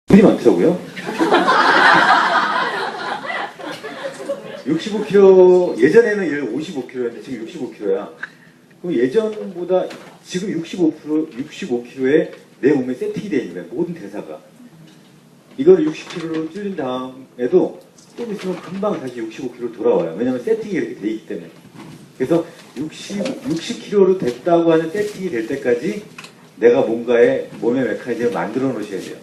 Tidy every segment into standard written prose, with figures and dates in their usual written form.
돈이 많더라고요. 65kg, 예전에는 55kg였는데 지금 65kg야. 그럼 예전보다 지금 65kg에 내 몸에 세팅이 되어 있는 거야. 모든 대사가. 이걸 60kg로 줄인 다음에도 좀 있으면 금방 다시 65kg 돌아와요. 왜냐면 세팅이 이렇게 돼 있기 때문에. 그래서 60kg로 됐다고 하는 세팅이 될 때까지 내가 뭔가의 몸의 메커니즘을 만들어 놓으셔야 돼요.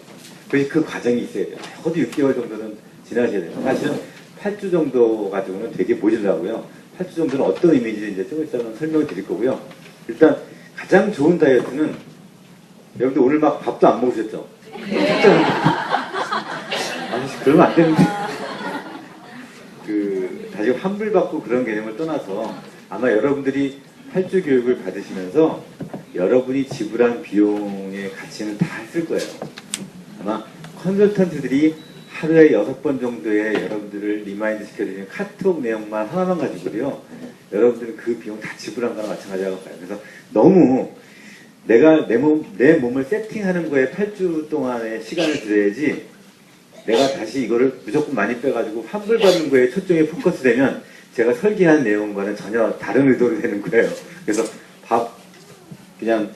그래서 그 과정이 있어야 돼요. 적어도 6개월 정도는 지나셔야 돼요. 사실은 8주 정도 가지고는 되게 모자라고요. 8주 정도는 어떤 의미인지 이제 좀 있으면 설명을 드릴 거고요. 일단 가장 좋은 다이어트는 여러분들 오늘 막 밥도 안 먹으셨죠? 아니, 그러면 안 되는데. 다시 환불받고 그런 개념을 떠나서 아마 여러분들이 8주 교육을 받으시면서 여러분이 지불한 비용의 가치는 다 했을 거예요. 아마 컨설턴트들이 하루에 6번 정도의 여러분들을 리마인드 시켜드리는 카톡 내용만 하나만 가지고요. 여러분들은 그 비용 다 지불한 거나 마찬가지라고 봐요. 그래서 너무 내가 내 몸을 세팅하는 거에 8주 동안의 시간을 들여야지 내가 다시 이거를 무조건 많이 빼가지고 환불받는 거에 초점이 포커스 되면 제가 설계한 내용과는 전혀 다른 의도로 되는 거예요. 그래서 그냥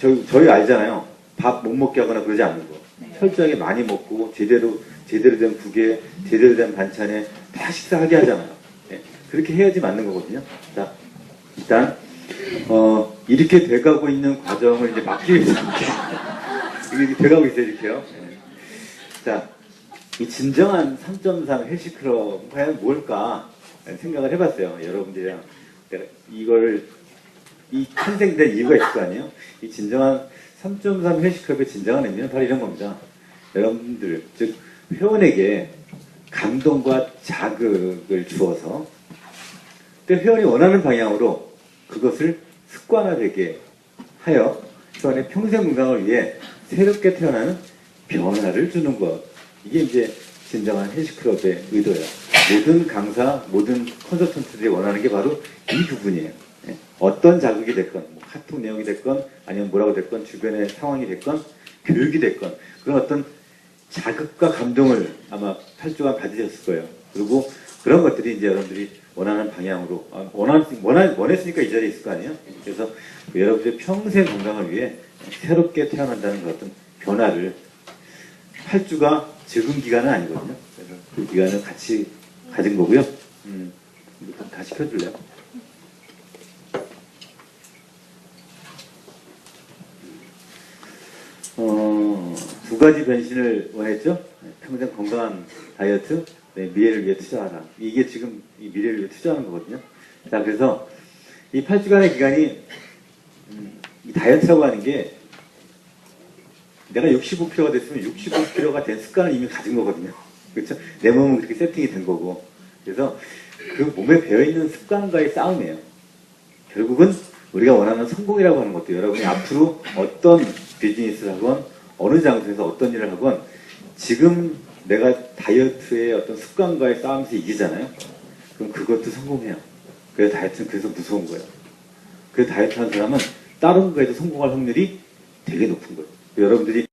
저희 알잖아요. 밥 못 먹게 하거나 그러지 않는 거. 철저하게 많이 먹고 제대로 된 국에 제대로 된 반찬에 다 식사하게 하잖아요. 네. 그렇게 해야지 맞는 거거든요. 자, 일단 이렇게 돼가고 있는 과정을 이제 막기 위해서 이렇게 돼가고 있어요. 이렇게요. 네. 자, 이 진정한 3.3 헬시클럽 과연 뭘까 생각을 해봤어요. 여러분들이랑 이 탄생된 이유가 있을 거 아니에요? 이 진정한 3.3 헬시클럽의 진정한 의미는 바로 이런 겁니다. 여러분들, 즉 회원에게 감동과 자극을 주어서 또 회원이 원하는 방향으로 그것을 습관화되게 하여 회원의 평생 건강을 위해 새롭게 태어나는 변화를 주는 것. 이게 이제 진정한 헬스클럽의 의도예요. 모든 강사, 모든 컨설턴트들이 원하는 게 바로 이 부분이에요. 네. 어떤 자극이 됐건, 뭐 카톡 내용이 됐건, 아니면 뭐라고 됐건, 주변의 상황이 됐건, 교육이 됐건, 그런 어떤 자극과 감동을 아마 8주간 받으셨을 거예요. 그리고 그런 것들이 이제 여러분들이 원하는 방향으로, 원했으니까 이 자리에 있을 거 아니에요? 그래서 여러분들의 평생 건강을 위해 새롭게 태어난다는 그 어떤 변화를 8주가 적은 기간은 아니거든요. 그래서 그 기간을 같이 가진 거고요. 다시 켜줄래요? 두 가지 변신을 원했죠. 평생 건강한 다이어트, 네, 미래를 위해 투자하라. 이게 지금 이 미래를 위해 투자하는 거거든요. 자, 그래서 이 8주간의 기간이 이 다이어트라고 하는 게 내가 65kg가 됐으면 65kg가 된 습관을 이미 가진 거거든요. 그렇죠? 내 몸은 그렇게 세팅이 된 거고. 그래서 그 몸에 배어있는 습관과의 싸움이에요. 결국은 우리가 원하는 성공이라고 하는 것도 여러분이 앞으로 어떤 비즈니스를 하건 어느 장소에서 어떤 일을 하건 지금 내가 다이어트의 어떤 습관과의 싸움에서 이기잖아요. 그럼 그것도 성공해요. 그래서 다이어트는 그래서 무서운 거예요. 그래서 다이어트 하는 사람은 다른 거에도 성공할 확률이 되게 높은 거예요. 여러분들이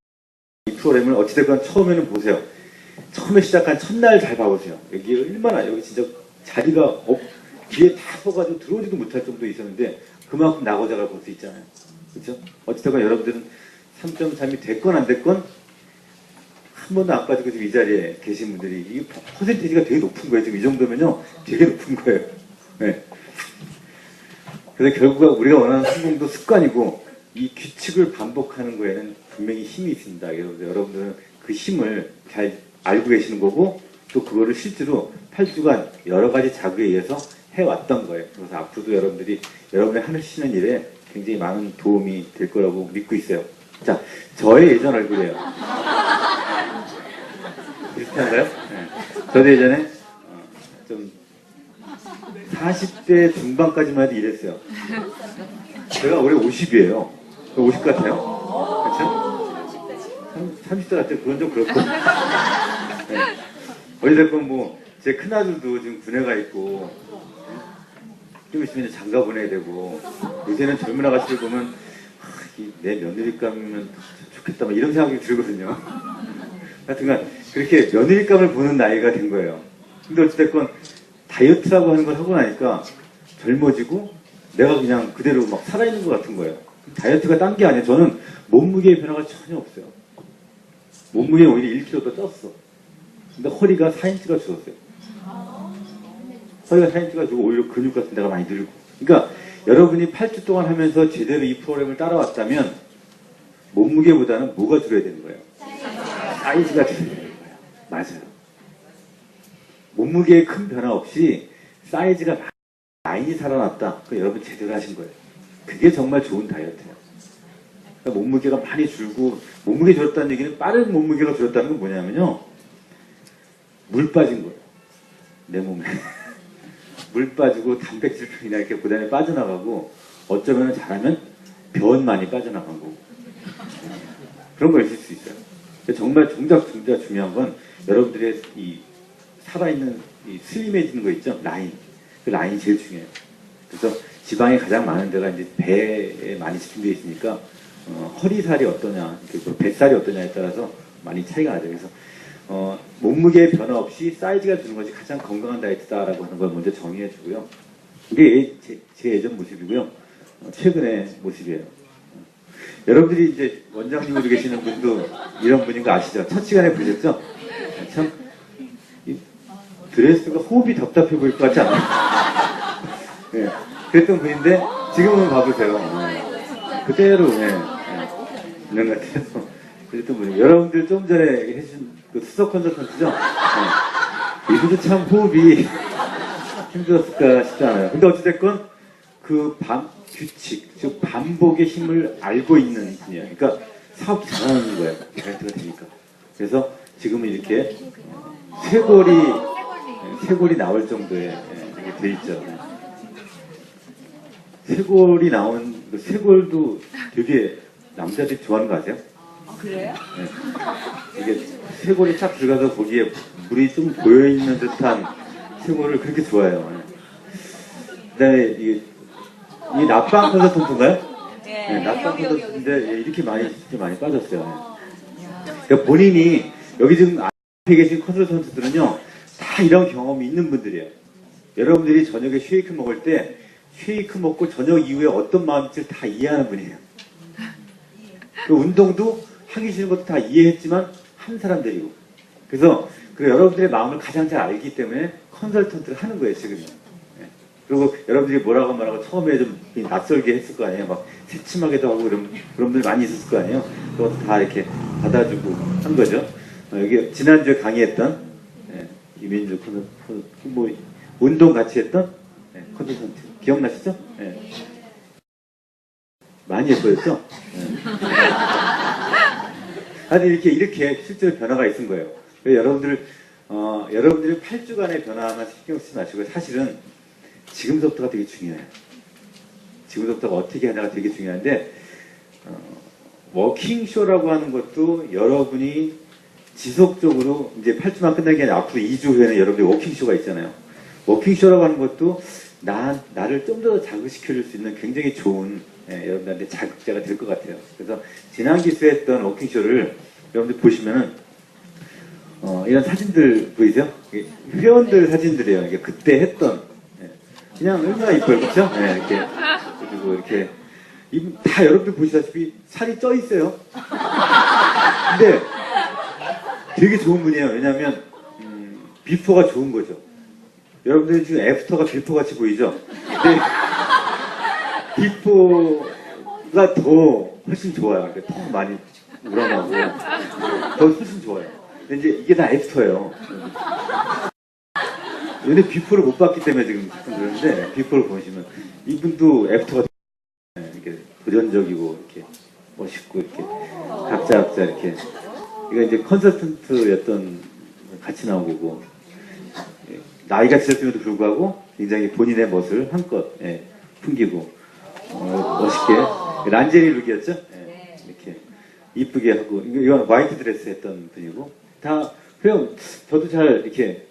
이 프로그램을 어찌됐건 처음에는 보세요. 처음에 시작한 첫날 잘 봐보세요. 여기 얼마나 여기 진짜 자리가 뒤에 다 서가지고 들어오지도 못할 정도 있었는데 그만큼 나고자가 볼 수 있잖아요. 그렇죠? 어찌됐건 여러분들은 3.3이 됐건 안 됐건 한 번도 안 빠지고 지금 이 자리에 계신 분들이 이 퍼센테이지가 되게 높은 거예요. 지금 이 정도면요 되게 높은 거예요. 네. 그래서 결국 우리가 원하는 성공도 습관이고 이 규칙을 반복하는 거에는 분명히 힘이 있습니다. 여러분들은 그 힘을 잘 알고 계시는 거고 또 그거를 실제로 8주간 여러 가지 자극에 의해서 해왔던 거예요. 그래서 앞으로도 여러분이 하시는 일에 굉장히 많은 도움이 될 거라고 믿고 있어요. 자, 저의 예전 얼굴이에요. 비슷한가요? 네. 저도 예전에 좀 40대 중반까지만 해도 이랬어요. 제가 올해 50이에요. 50 같아요. 그렇죠? 30대 같아요. 그건 좀 그렇고. 네. 어찌됐건 뭐, 제 큰아들도 지금 군에 가 있고, 좀 있으면 이제 장가 보내야 되고, 요새는 젊은 아가씨를 보면, 내 며느리감이면 좋겠다, 막 이런 생각이 들거든요. 하여튼간 그렇게 며느리감을 보는 나이가 된 거예요. 근데 어찌됐건 다이어트라고 하는 걸 하고 나니까 젊어지고 내가 그냥 그대로 막 살아있는 것 같은 거예요. 다이어트가 딴 게 아니에요. 저는 몸무게의 변화가 전혀 없어요. 몸무게 오히려 1kg 더 쪘어. 근데 허리가 4인치가 줄었어요. 허리가 4인치가 줄고 오히려 근육 같은 데가 많이 늘고. 그러니까 여러분이 8주 동안 하면서 제대로 이 프로그램을 따라왔다면 몸무게보다는 뭐가 줄어야 되는 거예요? 사이즈가 줄어야 되는 거예요. 맞아요. 몸무게에 큰 변화 없이 사이즈가 라인이 살아났다. 그럼 여러분 제대로 하신 거예요. 그게 정말 좋은 다이어트예요. 그러니까 몸무게가 많이 줄고 몸무게 줄었다는 얘기는 빠른 몸무게가 줄었다는 건 뭐냐면요. 물 빠진 거예요. 내 몸에. 물 빠지고 단백질이나 이렇게 고단에 빠져나가고 어쩌면 잘하면 변 많이 빠져나간 거고 그런 걸 있을 수 있어요. 정말 정작 중요한 건 여러분들의 이 살아있는 이 슬림해지는 거 있죠? 라인. 그 라인이 제일 중요해요. 그래서 지방이 가장 많은 데가 이제 배에 많이 집중되어 있으니까 허리살이 어떠냐, 뱃살이 어떠냐에 따라서 많이 차이가 나죠. 그래서 몸무게의 변화 없이 사이즈가 주는 것이 가장 건강한 다이어트다라고 하는 걸 먼저 정의해 주고요. 이게 제 예전 모습이고요. 최근의 모습이에요. 여러분들이 이제 원장님으로 계시는 분도 이런 분인 거 아시죠? 첫 시간에 보셨죠? 참 드레스가 호흡이 답답해 보일 것 같지 않아요? 네, 그랬던 분인데 지금은 봐보세요. 그대로 있는 것 같아요. 그랬던 분이에요. 여러분들 좀 전에 해주신 그 수석 컨설턴트죠? 이분도 참 호흡이 힘들었을까 싶지 않아요. 근데 어찌됐건 그 규칙, 즉 반복의 힘을 알고 있는 분이에요. 그러니까 사업 잘하는 거예요. 다이어트가 되니까. 그래서 지금은 이렇게 쇄골이 나올 정도의 이렇게 돼 있죠. 쇄골이 나온 그 쇄골도 되게 남자들이 좋아하는 거 아세요? 그래요? 네. 이게 쇄골이 쫙 들어가서 거기에 물이 좀 고여있는 듯한 쇄골을 그렇게 좋아해요. 그다음에 이게 낮방 컨설턴트인가요? 네, 낮방 컨설턴트인데 이렇게 많이 빠졌어요. 그러니까 본인이 여기 지금 앞에 계신 컨설턴트들은요 다 이런 경험이 있는 분들이에요. 여러분들이 저녁에 쉐이크 먹을 때 쉐이크 먹고 저녁 이후에 어떤 마음인지를 다 이해하는 분이에요. 그 운동도 하기 싫은 것도 다 이해했지만 한 사람들이고. 그래서 여러분들의 마음을 가장 잘 알기 때문에 컨설턴트를 하는 거예요, 지금. 그리고 여러분들이 뭐라고 말하고 처음에 좀 낯설게 했을 거 아니에요. 막 새침하게도 하고 그런 분들 많이 있었을 거 아니에요. 그것도 다 이렇게 받아주고 한 거죠. 여기 지난주에 강의했던 이민주 뭐 운동 같이 했던 컨설턴트 기억나시죠? 많이 예뻐졌죠? 하여튼 이렇게 실제로 변화가 있은 거예요. 여러분들이 8주간의 변화만 신경 쓰지 마시고 사실은 지금부터가 되게 중요해요. 지금부터가 어떻게 하냐가 되게 중요한데 워킹쇼라고 하는 것도 여러분이 지속적으로 이제 8주만 끝나기 아니라 앞으로 2주 후에는 여러분들 워킹쇼가 있잖아요. 워킹쇼라고 하는 것도 나를 좀 더 자극시켜 줄 수 있는 굉장히 좋은 여러분들한테 자극제가 될 것 같아요. 그래서 지난 기수에 했던 워킹쇼를 여러분들 보시면은 이런 사진들 보이세요? 회원들 사진들이에요. 이게 그때 했던 그냥 얼마나 이뻐요, 그렇죠? 이렇게 그리고 이렇게 다 여러분들 보시다시피 살이 쪄 있어요. 근데 되게 좋은 분이에요. 왜냐하면 비포가 좋은 거죠. 여러분들이 지금 애프터가 비포 같이 보이죠? 근데 비포가 훨씬 좋아요. 더 많이 우러나고 더 훨씬 좋아요. 근데 이제 이게 다 애프터예요. 근데 비포를 못 봤기 때문에 지금 자꾸 그러는데 비포를 보시면 이분도 애프터가 이렇게 도전적이고 이렇게 멋있고 이렇게 각자 이렇게 이거 이제 컨설턴트였던 같이 나온 거고 나이가 들었음에도 불구하고 굉장히 본인의 멋을 한껏 풍기고 멋있게 란제리 룩이었죠? 이렇게 이쁘게 하고 이건 화이트 드레스 했던 분이고 다 회원 저도 이렇게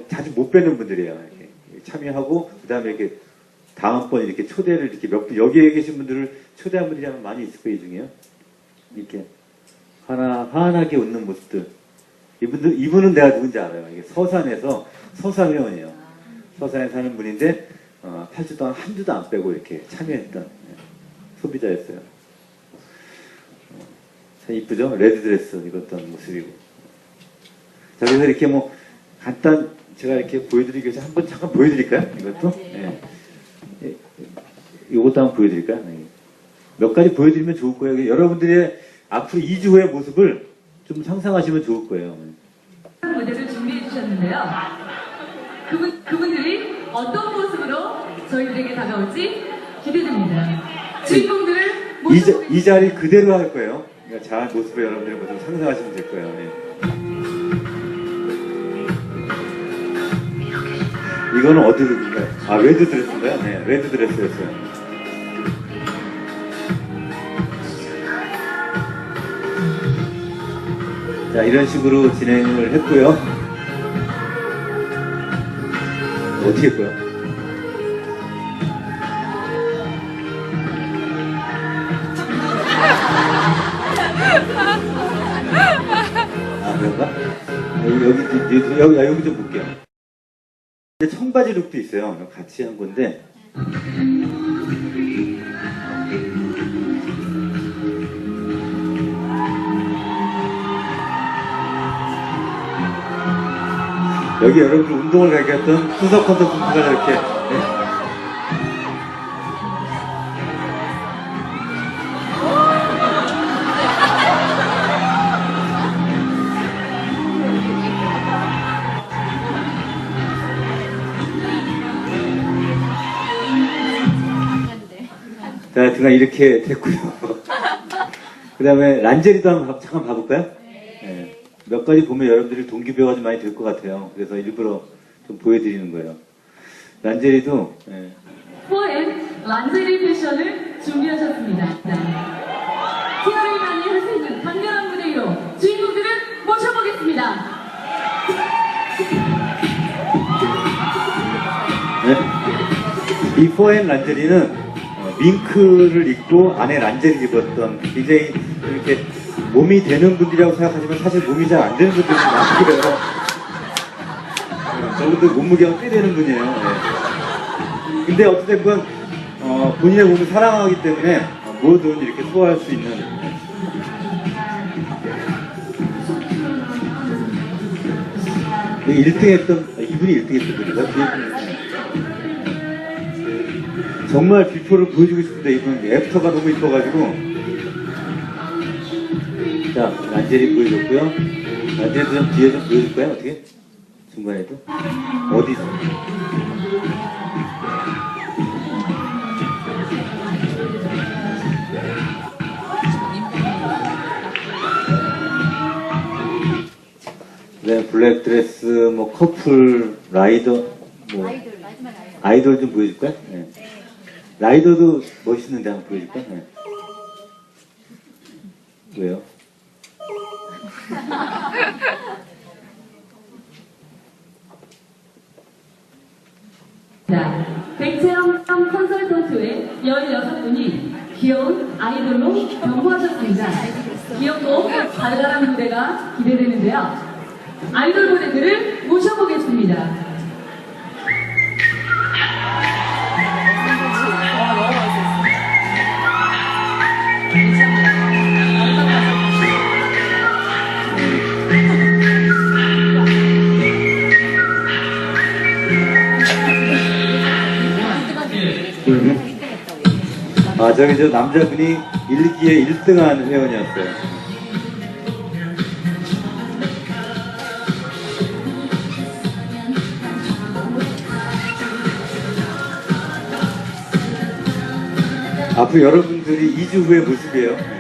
자주 못 뵈는 분들이에요. 이렇게 참여하고 그 다음에 이렇게 다음번 이렇게 초대를 이렇게 몇 분 여기에 계신 분들을 초대한 분들이 아마 많이 있을 거예요. 이 중에요. 이렇게 환하게 웃는 모습들 이분은 내가 누군지 알아요. 이게 서산에서 서산회원이에요. 서산에 사는 분인데 8주 동안 한 주도 안 빼고 이렇게 참여했던 소비자였어요. 참 이쁘죠? 레드드레스 입었던 모습이고. 자, 그래서 이렇게 뭐 제가 이렇게 보여드리기 위해서 한번 잠깐 보여드릴까요? 이것도? 네. 이것도 한번 보여드릴까요? 네. 몇 가지 보여드리면 좋을 거예요. 여러분들의 앞으로 2주 후의 모습을 좀 상상하시면 좋을 거예요. 무대를 준비해 주셨는데요. 그분들이 어떤 모습으로 저희들에게 다가올지 기대됩니다. 주인공들을 모셔보겠습니다. 이 자리 그대로 할 거예요. 그러니까 잘 모습을 여러분들의 모습을 상상하시면 될 거예요. 네. 이거는 어디 룩인가요? 아, 레드 드레스인가요? 네, 레드 드레스였어요. 자, 이런 식으로 진행을 했고요. 어떻게 했고요? 아, 그런가? 여기 좀 볼게요. 청바지 룩도 있어요. 같이 한 건데. 여기 여러분들 운동을 가게 했던 수석 컨셉 분들가 이렇게. 네. 자, 하여튼간 이렇게 됐고요. 그 다음에 란제리도 한번 잠깐 봐볼까요? 네. 몇 가지 보면 여러분들이 동기부여가 좀 많이 될 것 같아요. 그래서 일부러 좀 보여드리는 거예요. 란제리도 포엠 란제리 패션을 준비하셨습니다. 티아를 많이 할 수 있는 강렬한 무대 위로 주인공들을 모셔보겠습니다. 네. 이 포엠 란제리는 밍크를 입고 안에 란제리를 입었던 굉장히 이렇게 몸이 되는 분들이라고 생각하지만 사실 몸이 잘 안 되는 분들이 많고 그래요. 저분들 몸무게가 꽤 되는 분이에요. 네. 근데 어쨌든 본인의 몸을 사랑하기 때문에 뭐든 이렇게 소화할 수 있는 이분이 1등 했던 분이죠. 정말 비포를 보여주고 싶은데 이분 애프터가 너무 이뻐가지고. 자, 란제리 보여줬고요. 란제리도 좀 뒤에 좀 보여줄까요? 어떻게? 중간에도? 어디서? 네, 블랙 드레스, 뭐 커플, 라이더, 뭐 아이돌 좀 보여줄까요? 네. 라이더도 멋있는데 한번 보여줄까? 네. 왜요? 자, 백채영 컨설턴트의 16분이 귀여운 아이돌로 변모하셨습니다. 귀엽고 발랄한 무대가 기대되는데요. 아이돌 무대들을 모셔보겠습니다. 아, 저기 저 남자분이 일기에 1등한 회원이었어요. 앞으로 여러분들이 2주 후의 모습이에요.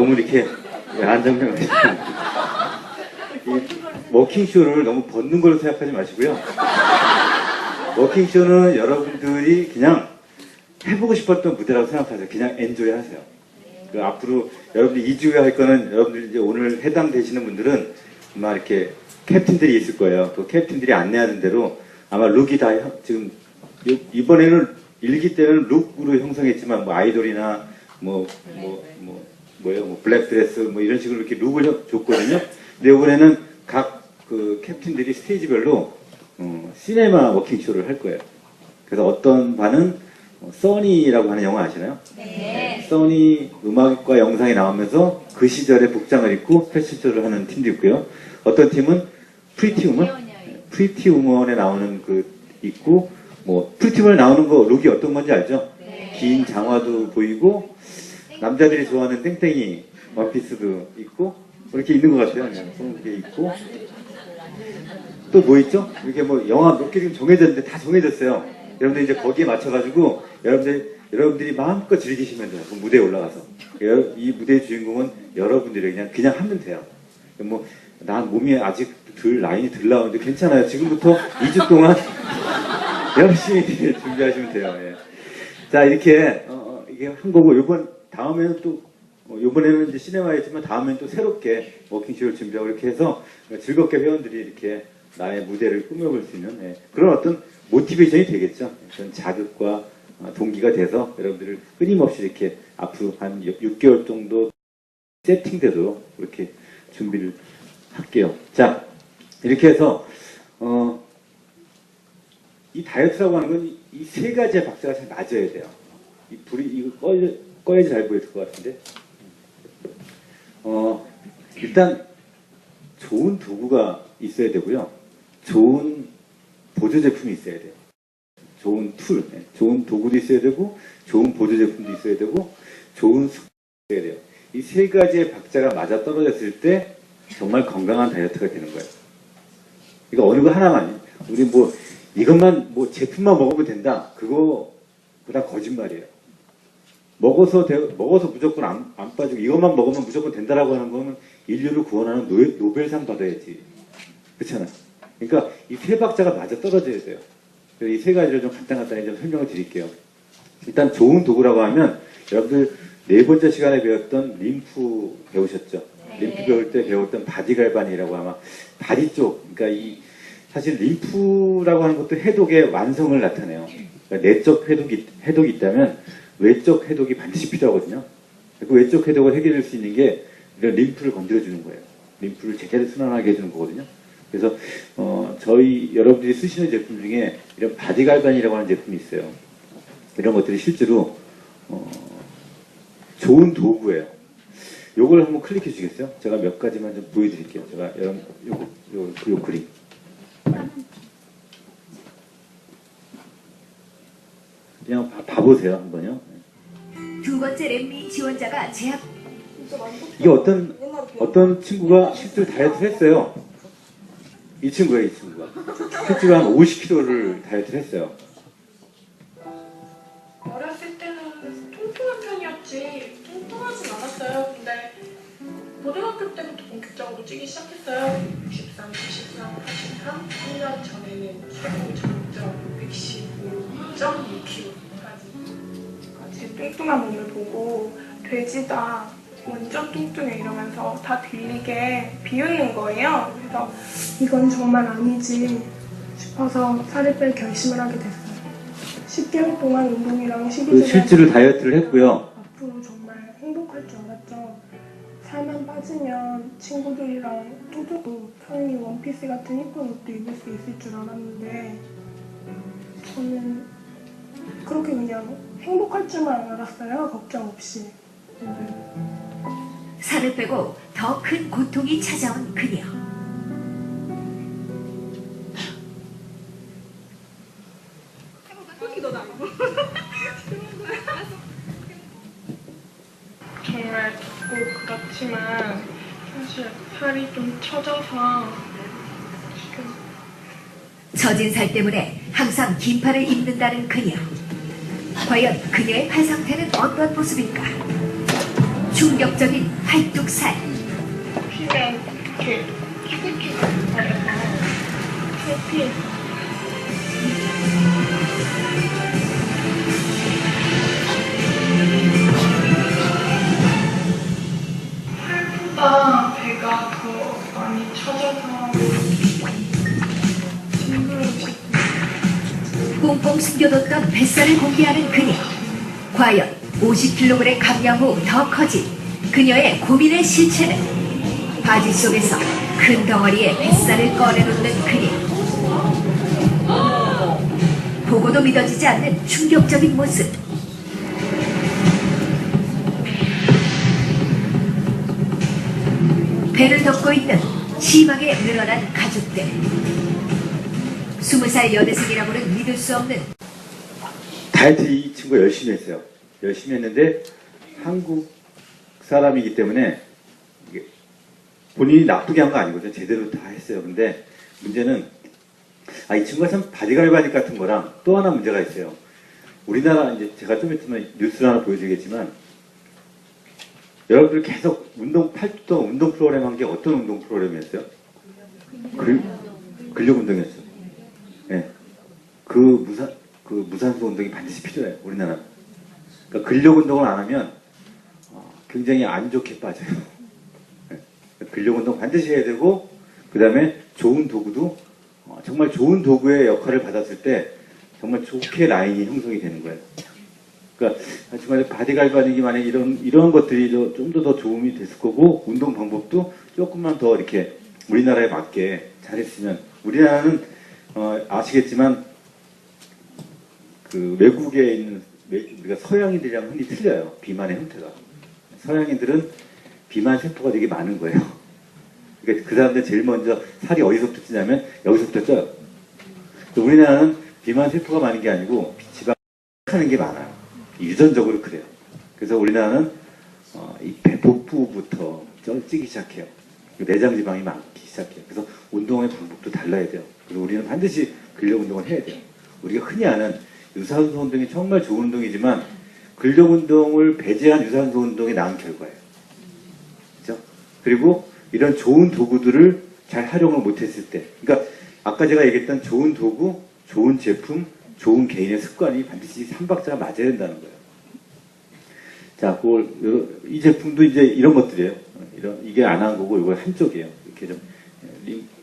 너무 이렇게 안정감이 워킹쇼를 너무 벗는 걸로 생각하지 마시고요. 워킹쇼는 여러분들이 그냥 해보고 싶었던 무대라고 생각하세요. 그냥 엔조이 하세요. 그 앞으로 여러분들이 2주에 할 거는 여러분들이 이제 오늘 해당되시는 분들은 아마 이렇게 캡틴들이 있을 거예요. 그 캡틴들이 안내하는 대로 아마 룩이 다 지금 이번에는 1기 때는 룩으로 형성했지만 뭐 아이돌이나 뭐 블랙드레스 뭐 이런 식으로 이렇게 룩을 줬거든요. 근데 이번에는 각 그 캡틴들이 스테이지별로 시네마 워킹쇼를 할 거예요. 그래서 어떤 반은 써니라고 하는 영화 아시나요? 네. 써니 음악과 영상이 나오면서 그 시절의 복장을 입고 패션쇼를 하는 팀도 있고요. 어떤 팀은 프리티 우먼? 프리티 우먼에 나오는 그 있고 뭐 프리티 우먼에 나오는 거 룩이 어떤 건지 알죠? 네. 긴 장화도 보이고 남자들이 좋아하는 땡땡이 원피스도 있고 이렇게 있는 것 같아요. 그냥 그게 있고 또 뭐 있죠? 이렇게 뭐 영화 몇 개 지금 정해졌는데 다 정해졌어요. 여러분들 이제 거기에 맞춰가지고 여러분들이 마음껏 즐기시면 돼요. 그 무대에 올라가서 이 무대의 주인공은 여러분들이 그냥 하면 돼요. 뭐 난 몸이 아직 라인이 덜 나오는데 괜찮아요. 지금부터 2주 동안 열심히 준비하시면 돼요. 예. 자 이렇게 이게 한 거고 다음에는 또 이번에는 이제 시네마였지만 다음에는 또 새롭게 워킹쇼를 준비하고 이렇게 해서 즐겁게 회원들이 이렇게 나의 무대를 꾸며볼 수 있는 그런 어떤 모티베이션이 되겠죠. 그런 자극과 동기가 돼서 여러분들을 끊임없이 이렇게 앞으로 한 6개월 정도 세팅되도록 그렇게 준비를 할게요. 자, 이렇게 해서 이 다이어트라고 하는 건 이 세 가지의 박자가 잘 맞아야 돼요. 이 불이 이거 꺼야지 잘 보일 것 같은데. 일단 좋은 도구가 있어야 되고요. 좋은 보조 제품이 있어야 돼요. 좋은 툴, 좋은 도구도 있어야 되고, 좋은 보조 제품도 있어야 되고, 좋은 습관도 있어야 돼요. 이 세 가지의 박자가 맞아 떨어졌을 때 정말 건강한 다이어트가 되는 거예요. 이거 어느 거 하나만, 우리 뭐 이것만 뭐 제품만 먹으면 된다. 그거보다 거짓말이에요. 먹어서 무조건 안 빠지고 이것만 먹으면 무조건 된다라고 하는 거는 인류를 구원하는 노벨상 받아야지. 그렇잖아요. 그러니까 이 세 박자가 맞아 떨어져야 돼요. 그래서 이 세 가지를 좀 간단히 좀 설명을 드릴게요. 일단 좋은 도구라고 하면 여러분들 4번째 시간에 배웠던 림프 배우셨죠? 네. 림프 배울 때 배웠던 바디갈반이라고 아마 바디 쪽, 그러니까 사실 림프라고 하는 것도 해독의 완성을 나타내요. 그러니까 내적 해독이 있다면 외적 해독이 반드시 필요하거든요. 그 외적 해독을 해결할 수 있는 게 이런 림프를 건드려주는 거예요. 림프를 제대로 순환하게 해주는 거거든요. 그래서 여러분들이 쓰시는 제품 중에 이런 바디갈반이라고 하는 제품이 있어요. 이런 것들이 실제로 좋은 도구예요. 요걸 한번 클릭해 주시겠어요? 제가 몇 가지만 좀 보여드릴게요. 제가 요 그림. 그냥 봐보세요 한번요. 두 번째 램미 지원자가 제압. 이게 어떤 친구가 실제로 다이어트를 했어요. 이 친구가 실제로 한 50kg를 다이어트를 했어요. 어렸을 때는 통통한 편이었지 통통하진 않았어요. 근데 고등학교 때부터 본격적으로 찌기 시작했어요. 63, 73, 83, 3년 전에는 최고 정점 115.2kg까지. 제 뚱뚱한 몸을 보고 돼지다, 완전 뚱뚱해 이러면서 다 들리게 비웃는 거예요. 그래서 이건 정말 아니지 싶어서 살을 뺄 결심을 하게 됐어요. 10개월 동안 운동이랑 식이조절 실제로 다이어트를 했고요. 앞으로 정말 행복할 줄 알았죠. 살만 빠지면 친구들이랑 뚱뚱 편히 원피스 같은 이쁜 옷도 입을 수 있을 줄 알았는데 저는 그렇게 그냥 행복할 줄만 알았어요. 걱정 없이. 살을 빼고 더 큰 고통이 찾아온 그녀. 정말 덥고 그렇지만 사실 살이 좀 처져서 지금 처진 살 때문에 항상 긴팔을 입는다는 그녀. 과연 그녀의 발 상태는 어떤 모습일까? 충격적인 팔뚝살. 피면 이렇게 쭈글쭈글 거려서 해피. 팔보다 배가 더 많이 처져서 징그러우시고. 꽁꽁 숨겨뒀던 뱃살을 공개하는 그녀. 과연 50kg 감량 후 더 커진 그녀의 고민의 실체는? 바지 속에서 큰 덩어리의 뱃살을 꺼내놓는 그녀. 보고도 믿어지지 않는 충격적인 모습. 배를 덮고 있는 심하게 늘어난 가죽들. 20살 여대생이라고는 믿을 수 없는 다이어트 이 친구가 열심히 했어요. 열심히 했는데 한국 사람이기 때문에 이게 본인이 나쁘게 한 거 아니거든요. 제대로 다 했어요. 근데 문제는 이 친구가 참 바디갈바닉 같은 거랑 또 하나 문제가 있어요. 우리나라 이제 제가 좀 있으면 뉴스를 하나 보여드리겠지만 여러분들 계속 팔 동안 운동 프로그램 한 게 어떤 운동 프로그램이었어요? 근력 운동이었어요. 네. 그 무산소 운동이 반드시 필요해요. 우리나라. 그러니까 근력 운동을 안 하면 굉장히 안 좋게 빠져요. 네. 근력 운동 반드시 해야 되고 그 다음에 좋은 도구도 정말 좋은 도구의 역할을 받았을 때 정말 좋게 라인이 형성이 되는 거예요. 그러니까 정말 바디갈바닉이 만약 이런 것들이 좀 더 도움이 됐을 거고 운동 방법도 조금만 더 이렇게 우리나라에 맞게 잘했으면 우리나라는 아시겠지만 그 외국에 있는 우리가 서양인들이랑 흔히 틀려요. 비만의 형태가. 서양인들은 비만 세포가 되게 많은 거예요. 그러니까 그 사람들 제일 먼저 살이 어디서부터 찌냐면 여기서부터 쪄요. 우리나라는 비만 세포가 많은 게 아니고 지방 하는 게 많아요. 유전적으로 그래요. 그래서 우리나라는 이 복부부터 찌기 시작해요. 내장 지방이 많기 시작해요. 그래서 운동의 방법도 달라야 돼요. 그래서 우리는 반드시 근력 운동을 해야 돼요. 우리가 흔히 아는 유산소 운동이 정말 좋은 운동이지만 근력 운동을 배제한 유산소 운동이 나은 결과예요. 그렇죠? 그리고 이런 좋은 도구들을 잘 활용을 못했을 때, 그러니까 아까 제가 얘기했던 좋은 도구, 좋은 제품, 좋은 개인의 습관이 반드시 3박자가 맞아야 된다는 거예요. 자, 이 제품도 이제 이런 것들이에요. 이게 안 한 거고, 이거 한쪽이에요. 이렇게 좀,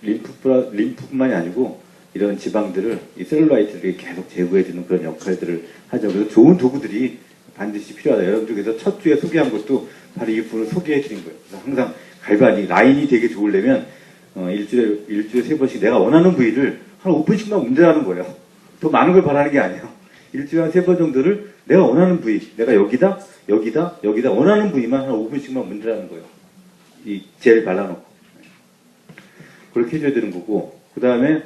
림프뿐만이 아니고, 이런 지방들을, 이 셀룰라이트를 계속 제거해주는 그런 역할들을 하죠. 그래서 좋은 도구들이 반드시 필요하다. 여러분들 그래서 첫 주에 소개한 것도 바로 이 부분을 소개해드린 거예요. 그래서 항상 갈바닉, 라인이 되게 좋으려면, 일주일에 3번씩 내가 원하는 부위를 한 5분씩만 운전하는 거예요. 더 많은 걸 바라는 게 아니에요. 일주일에 한 3번 정도를 내가 원하는 부위, 내가 여기다 원하는 부위만 한 5분씩만 문드라는 거예요. 이 젤 발라놓고. 그렇게 해줘야 되는 거고, 그 다음에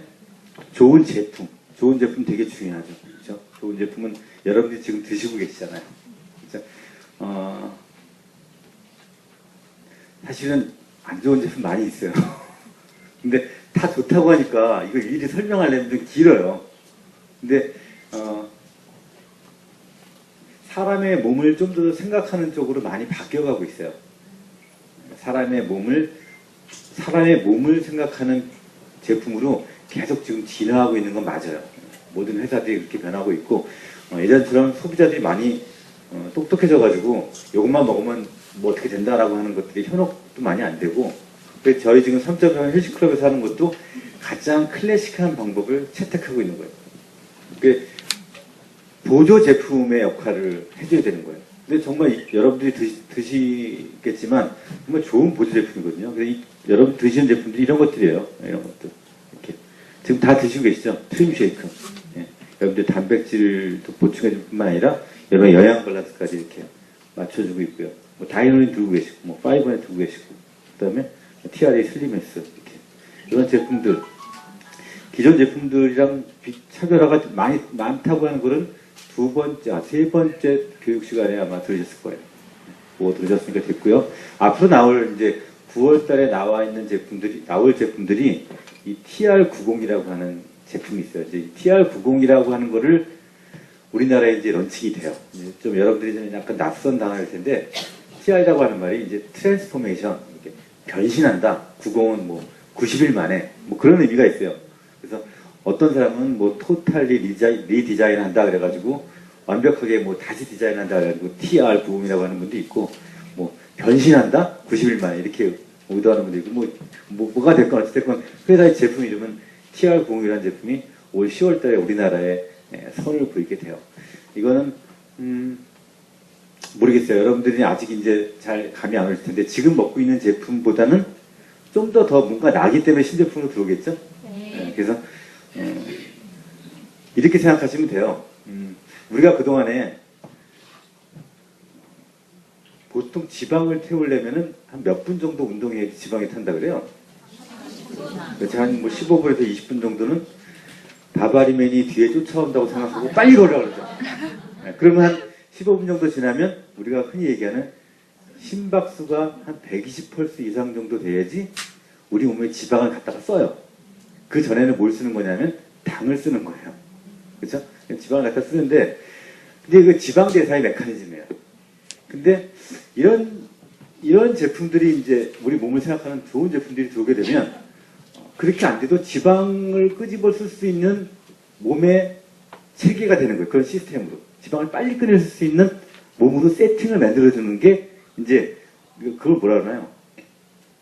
좋은 제품 되게 중요하죠. 그렇죠? 좋은 제품은 여러분들이 지금 드시고 계시잖아요. 그렇죠? 사실은 안 좋은 제품 많이 있어요. 근데 다 좋다고 하니까 이거 일일이 설명하려면 좀 길어요. 근데 사람의 몸을 좀 더 생각하는 쪽으로 많이 바뀌어가고 있어요. 사람의 몸을 생각하는 제품으로 계속 지금 진화하고 있는 건 맞아요. 모든 회사들이 그렇게 변하고 있고 예전처럼 소비자들이 많이 똑똑해져가지고 이것만 먹으면 뭐 어떻게 된다라고 하는 것들이 현혹도 많이 안 되고 그래서 저희 지금 3.0 헬스클럽에서 하는 것도 가장 클래식한 방법을 채택하고 있는 거예요. 그게 보조 제품의 역할을 해줘야 되는 거예요. 근데 정말 여러분들이 드시겠지만 정말 좋은 보조 제품이거든요. 그래서 여러분 드시는 제품들이 이런 것들이에요. 이런 것들. 이렇게. 지금 다 드시고 계시죠? 트림 쉐이크. 예. 여러분들 단백질도 보충해줄 뿐만 아니라 여러 영양 밸런스까지 이렇게 맞춰주고 있고요. 뭐 다이노린 들고 계시고, 뭐 파이버넷 들고 계시고, 그 다음에 TRA 슬림에스 이렇게 이런 제품들 기존 제품들이랑 차별화가 많다고 하는 거는 세 번째 교육 시간에 아마 들으셨을 거예요. 뭐 들으셨으니까 됐고요. 앞으로 이제 9월 달에 나올 제품들이 이 TR90이라고 하는 제품이 있어요. 이제 TR90이라고 하는 거를 우리나라에 이제 런칭이 돼요. 좀 여러분들이 좀 약간 낯선 단어일 텐데, TR이라고 하는 말이 이제 트랜스포메이션, 이렇게 변신한다. 90은 뭐 90일 만에 뭐 그런 의미가 있어요. 그래서 어떤 사람은 뭐 토탈리 리디자인 한다 그래가지고 완벽하게 뭐 다시 디자인한다 그래가지고 TR90이라고 하는 분도 있고, 뭐 변신한다 90일 만에 이렇게 의도하는 분도 있고, 뭐가 됐건 어쨌든 회사의 제품 이름은 TR90이라는 제품이 올 10월달에 우리나라에 선을 보이게 돼요. 이거는 모르겠어요. 여러분들이 아직 이제 잘 감이 안 올 텐데 지금 먹고 있는 제품보다는 좀 더 뭔가 나기 때문에 신제품으로 들어오겠죠. 그래서 이렇게 생각하시면 돼요. 우리가 그동안에 보통 지방을 태우려면은 한 몇 분 정도 운동해야 지방이 탄다 그래요. 그래서 한 뭐 15분에서 20분 정도는 바바리맨이 뒤에 쫓아온다고 생각하고 빨리 걸으라 그러죠. 그러면 한 15분 정도 지나면 우리가 흔히 얘기하는 심박수가 한 120펄스 이상 정도 돼야지 우리 몸에 지방을 갖다가 써요. 그 전에는 뭘 쓰는 거냐면 당을 쓰는 거예요. 그렇죠? 지방을 갖다 쓰는데, 근데 그 지방 대사의 메커니즘이에요. 근데 이런 제품들이 이제 우리 몸을 생각하는 좋은 제품들이 들어오게 되면 그렇게 안 돼도 지방을 끄집어 쓸 수 있는 몸의 체계가 되는 거예요. 그런 시스템으로 지방을 빨리 꺼낼 수 있는 몸으로 세팅을 만들어주는 게 이제 그걸 뭐라 그러나요?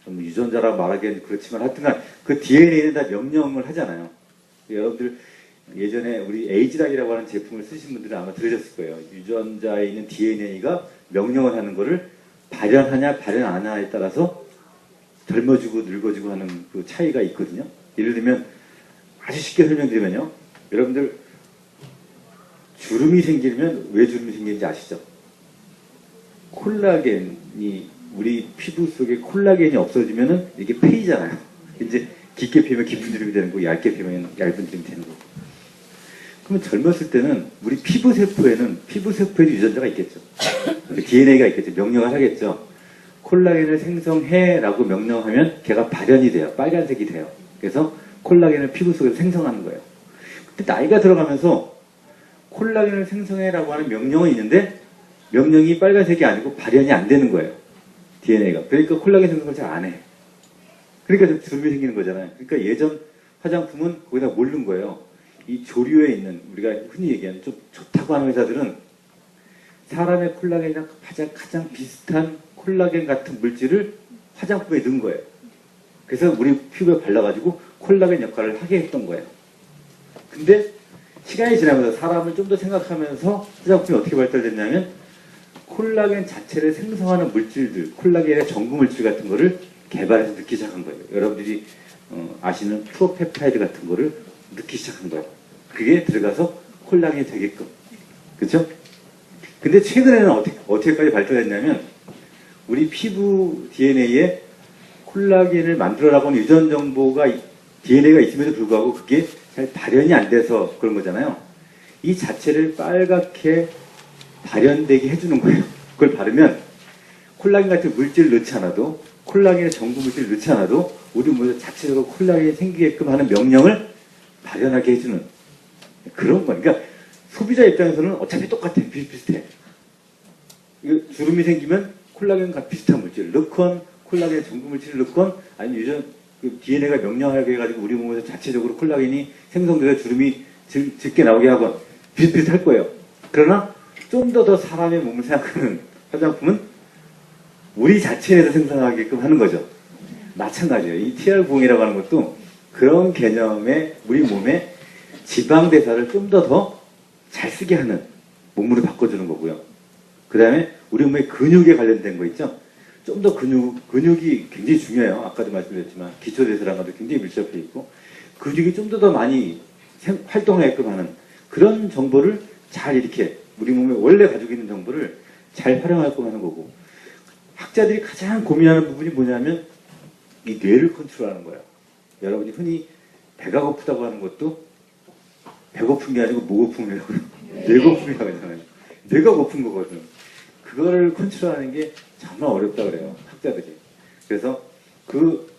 유전자라고 말하기엔 그렇지만 하여튼간 그 DNA는 다 명령을 하잖아요. 여러분들 예전에 우리 에이지락이라고 하는 제품을 쓰신 분들은 아마 들으셨을 거예요. 유전자에 있는 DNA가 명령을 하는 거를 발현하냐 발현 안 하냐에 따라서 젊어지고 늙어지고 하는 그 차이가 있거든요. 예를 들면 아주 쉽게 설명드리면요. 여러분들 주름이 생기면 왜 주름이 생기는지 아시죠? 콜라겐이 우리 피부 속에 콜라겐이 없어지면은 이게 패이잖아요. 이제 깊게 피면 깊은 주름이 되는 거고 얇게 피면 얇은 주름이 되는 거고. 그러면 젊었을 때는 우리 피부세포에도 유전자가 있겠죠. DNA가 있겠죠. 명령을 하겠죠. 콜라겐을 생성해라고 명령하면 걔가 발현이 돼요. 빨간색이 돼요. 그래서 콜라겐을 피부 속에서 생성하는 거예요. 근데 나이가 들어가면서 콜라겐을 생성해라고 하는 명령은 있는데 명령이 빨간색이 아니고 발현이 안 되는 거예요. DNA가. 그러니까 콜라겐 생성을 잘 안 해. 그러니까 좀 주름이 생기는 거잖아요. 그러니까 예전 화장품은 거기다 모르는 거예요. 이 조류에 있는 우리가 흔히 얘기하는 좀 좋다고 하는 회사들은 사람의 콜라겐이랑 가장 비슷한 콜라겐 같은 물질을 화장품에 넣은 거예요. 그래서 우리 피부에 발라가지고 콜라겐 역할을 하게 했던 거예요. 근데 시간이 지나면서 사람을 좀 더 생각하면서 화장품이 어떻게 발달됐냐면 콜라겐 자체를 생성하는 물질들, 콜라겐의 전구 물질 같은 거를 개발해서 넣기 시작한 거예요. 여러분들이 아시는 프로펩타이드 같은 거를 넣기 시작한 거예요. 그게 들어가서 콜라겐이 되게끔. 그렇죠? 근데 최근에는 어떻게까지 발달했냐면 우리 피부 DNA에 콜라겐을 만들어라고 하는 유전 정보가 DNA가 있음에도 불구하고 그게 잘 발현이 안 돼서 그런 거잖아요. 이 자체를 빨갛게 발현되게 해주는 거예요. 그걸 바르면 콜라겐 같은 물질을 넣지 않아도 콜라겐의 전구 물질을 넣지 않아도 우리 몸에서 자체적으로 콜라겐이 생기게끔 하는 명령을 발현하게 해주는 그런 거니까 그러니까 소비자 입장에서는 어차피 똑같아. 비슷비슷해. 주름이 생기면 콜라겐과 비슷한 물질을 넣건 콜라겐 전구 물질을 넣건 아니면 유전 DNA가 명령하게 해가지고 우리 몸에서 자체적으로 콜라겐이 생성돼서 주름이 짙게 나오게 하건 비슷비슷할 거예요. 그러나 좀 더 사람의 몸을 생각하는 화장품은 우리 자체에서 생성하게끔 하는 거죠. 마찬가지예요. 이 TR90이라고 하는 것도 그런 개념의 우리 몸의 지방 대사를 좀 더 잘 쓰게 하는 몸으로 바꿔주는 거고요. 그 다음에 우리 몸의 근육에 관련된 거 있죠? 좀 더 근육이 굉장히 중요해요. 아까도 말씀드렸지만 기초대사랑과도 굉장히 밀접해 있고 근육이 좀 더 많이 활동하게끔 하는 그런 정보를 잘 이렇게 우리 몸에 원래 가지고 있는 정보를 잘 활용하게끔 하는 거고 학자들이 가장 고민하는 부분이 뭐냐면 이 뇌를 컨트롤하는 거예요. 여러분이 흔히 배가 고프다고 하는 것도 배고픈 게 아니고 목고픔이라고 뇌고픔이라고 하잖아요. 뇌가 고픈 거거든. 그거를 컨트롤하는 게 정말 어렵다 그래요. 학자들이. 그래서 그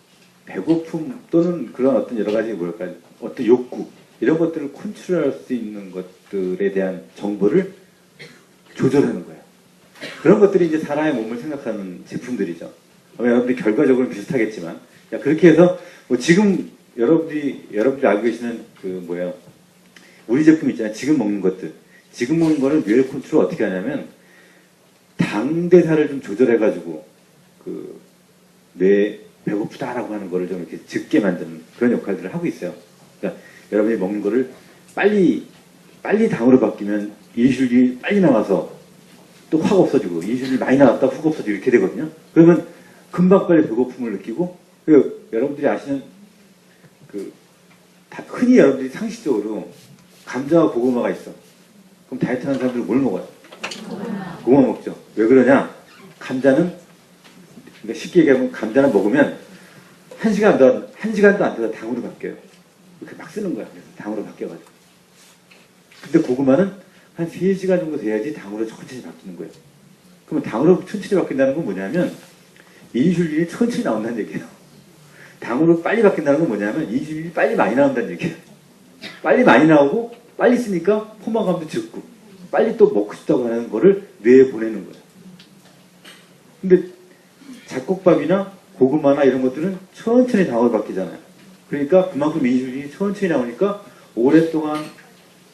배고픔 또는 그런 어떤 여러 가지 뭐랄까 어떤 욕구 이런 것들을 컨트롤할 수 있는 것들에 대한 정보를 조절하는 거예요. 그런 것들이 이제 사람의 몸을 생각하는 제품들이죠. 여러분들이 결과적으로는 비슷하겠지만, 자, 그렇게 해서 뭐 지금 여러분들이 알고 계시는 그 뭐예요? 우리 제품 있잖아요. 지금 먹는 것들. 지금 먹는 거는 뇌 컨트롤 어떻게 하냐면 당 대사를 좀 조절해가지고 그 뇌 배고프다라고 하는 거를 좀 이렇게 적게 만드는 그런 역할들을 하고 있어요. 그러니까 여러분이 먹는 거를 빨리 당으로 바뀌면 인슐린이 빨리 나와서 또 확 없어지고 인슐린이 많이 나왔다 훅 없어지고 이렇게 되거든요. 그러면 금방 빨리 배고픔을 느끼고 그 여러분들이 아시는 흔히 여러분들이 상식적으로 감자와 고구마가 있어. 그럼 다이어트 하는 사람들은 뭘 먹어요? 고구마 먹죠. 왜 그러냐? 감자는 그러니까 쉽게 얘기하면 감자는 먹으면 한 시간도 안 돼서 당으로 바뀌어요. 이렇게 막 쓰는 거야. 그래서 당으로 바뀌어가지고. 근데 고구마는 한 3시간 정도 돼야지 당으로 천천히 바뀌는 거예요. 그러면 당으로 천천히 바뀐다는 건 뭐냐면 인슐린이 천천히 나온다는 얘기예요. 당으로 빨리 바뀐다는 건 뭐냐면 인슐린이 빨리 많이 나온다는 얘기예요. 빨리 많이 나오고 빨리 쓰니까 포만감도 적고 빨리 또 먹고 싶다고 하는 거를 뇌에 보내는 거예요. 근데 잡곡밥이나 고구마나 이런 것들은 천천히 당으로 바뀌잖아요. 그러니까 그만큼 인슐린이 천천히 나오니까 오랫동안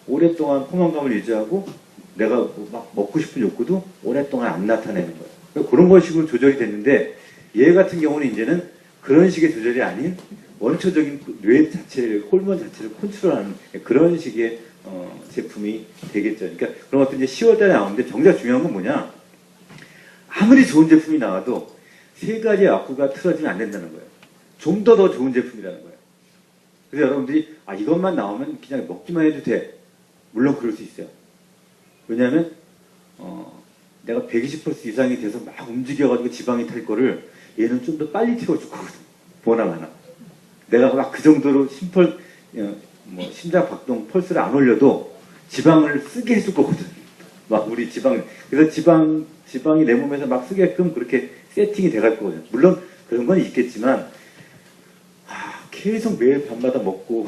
포만감을 유지하고 내가 막 먹고 싶은 욕구도 오랫동안 안 나타내는 거예요. 그러니까 그런 것식으로 조절이 됐는데 얘 같은 경우는 이제는 그런 식의 조절이 아닌 원초적인 뇌 자체를, 호르몬 자체를 컨트롤하는 그런 식의 제품이 되겠죠. 그러니까 그런 것도 이제 10월 달에 나오는데 정작 중요한 건 뭐냐? 아무리 좋은 제품이 나와도 3가지의 악구가 틀어지면 안 된다는 거예요. 좀 더 좋은 제품이라는 거예요. 그래서 여러분들이 이것만 나오면 그냥 먹기만 해도 돼. 물론 그럴 수 있어요. 왜냐하면 내가 120% 이상이 돼서 막 움직여가지고 지방이 탈 거를 얘는 좀 더 빨리 태워줄 거거든. 보나마나. 내가 막 그 정도로 심장 박동 펄스를 안 올려도 지방을 쓰게 해줄 거거든. 막 우리 그래서 지방이 내 몸에서 막 쓰게끔 그렇게 세팅이 돼갈 거거든요. 물론 그런 건 있겠지만, 계속 매일 밤마다 먹고,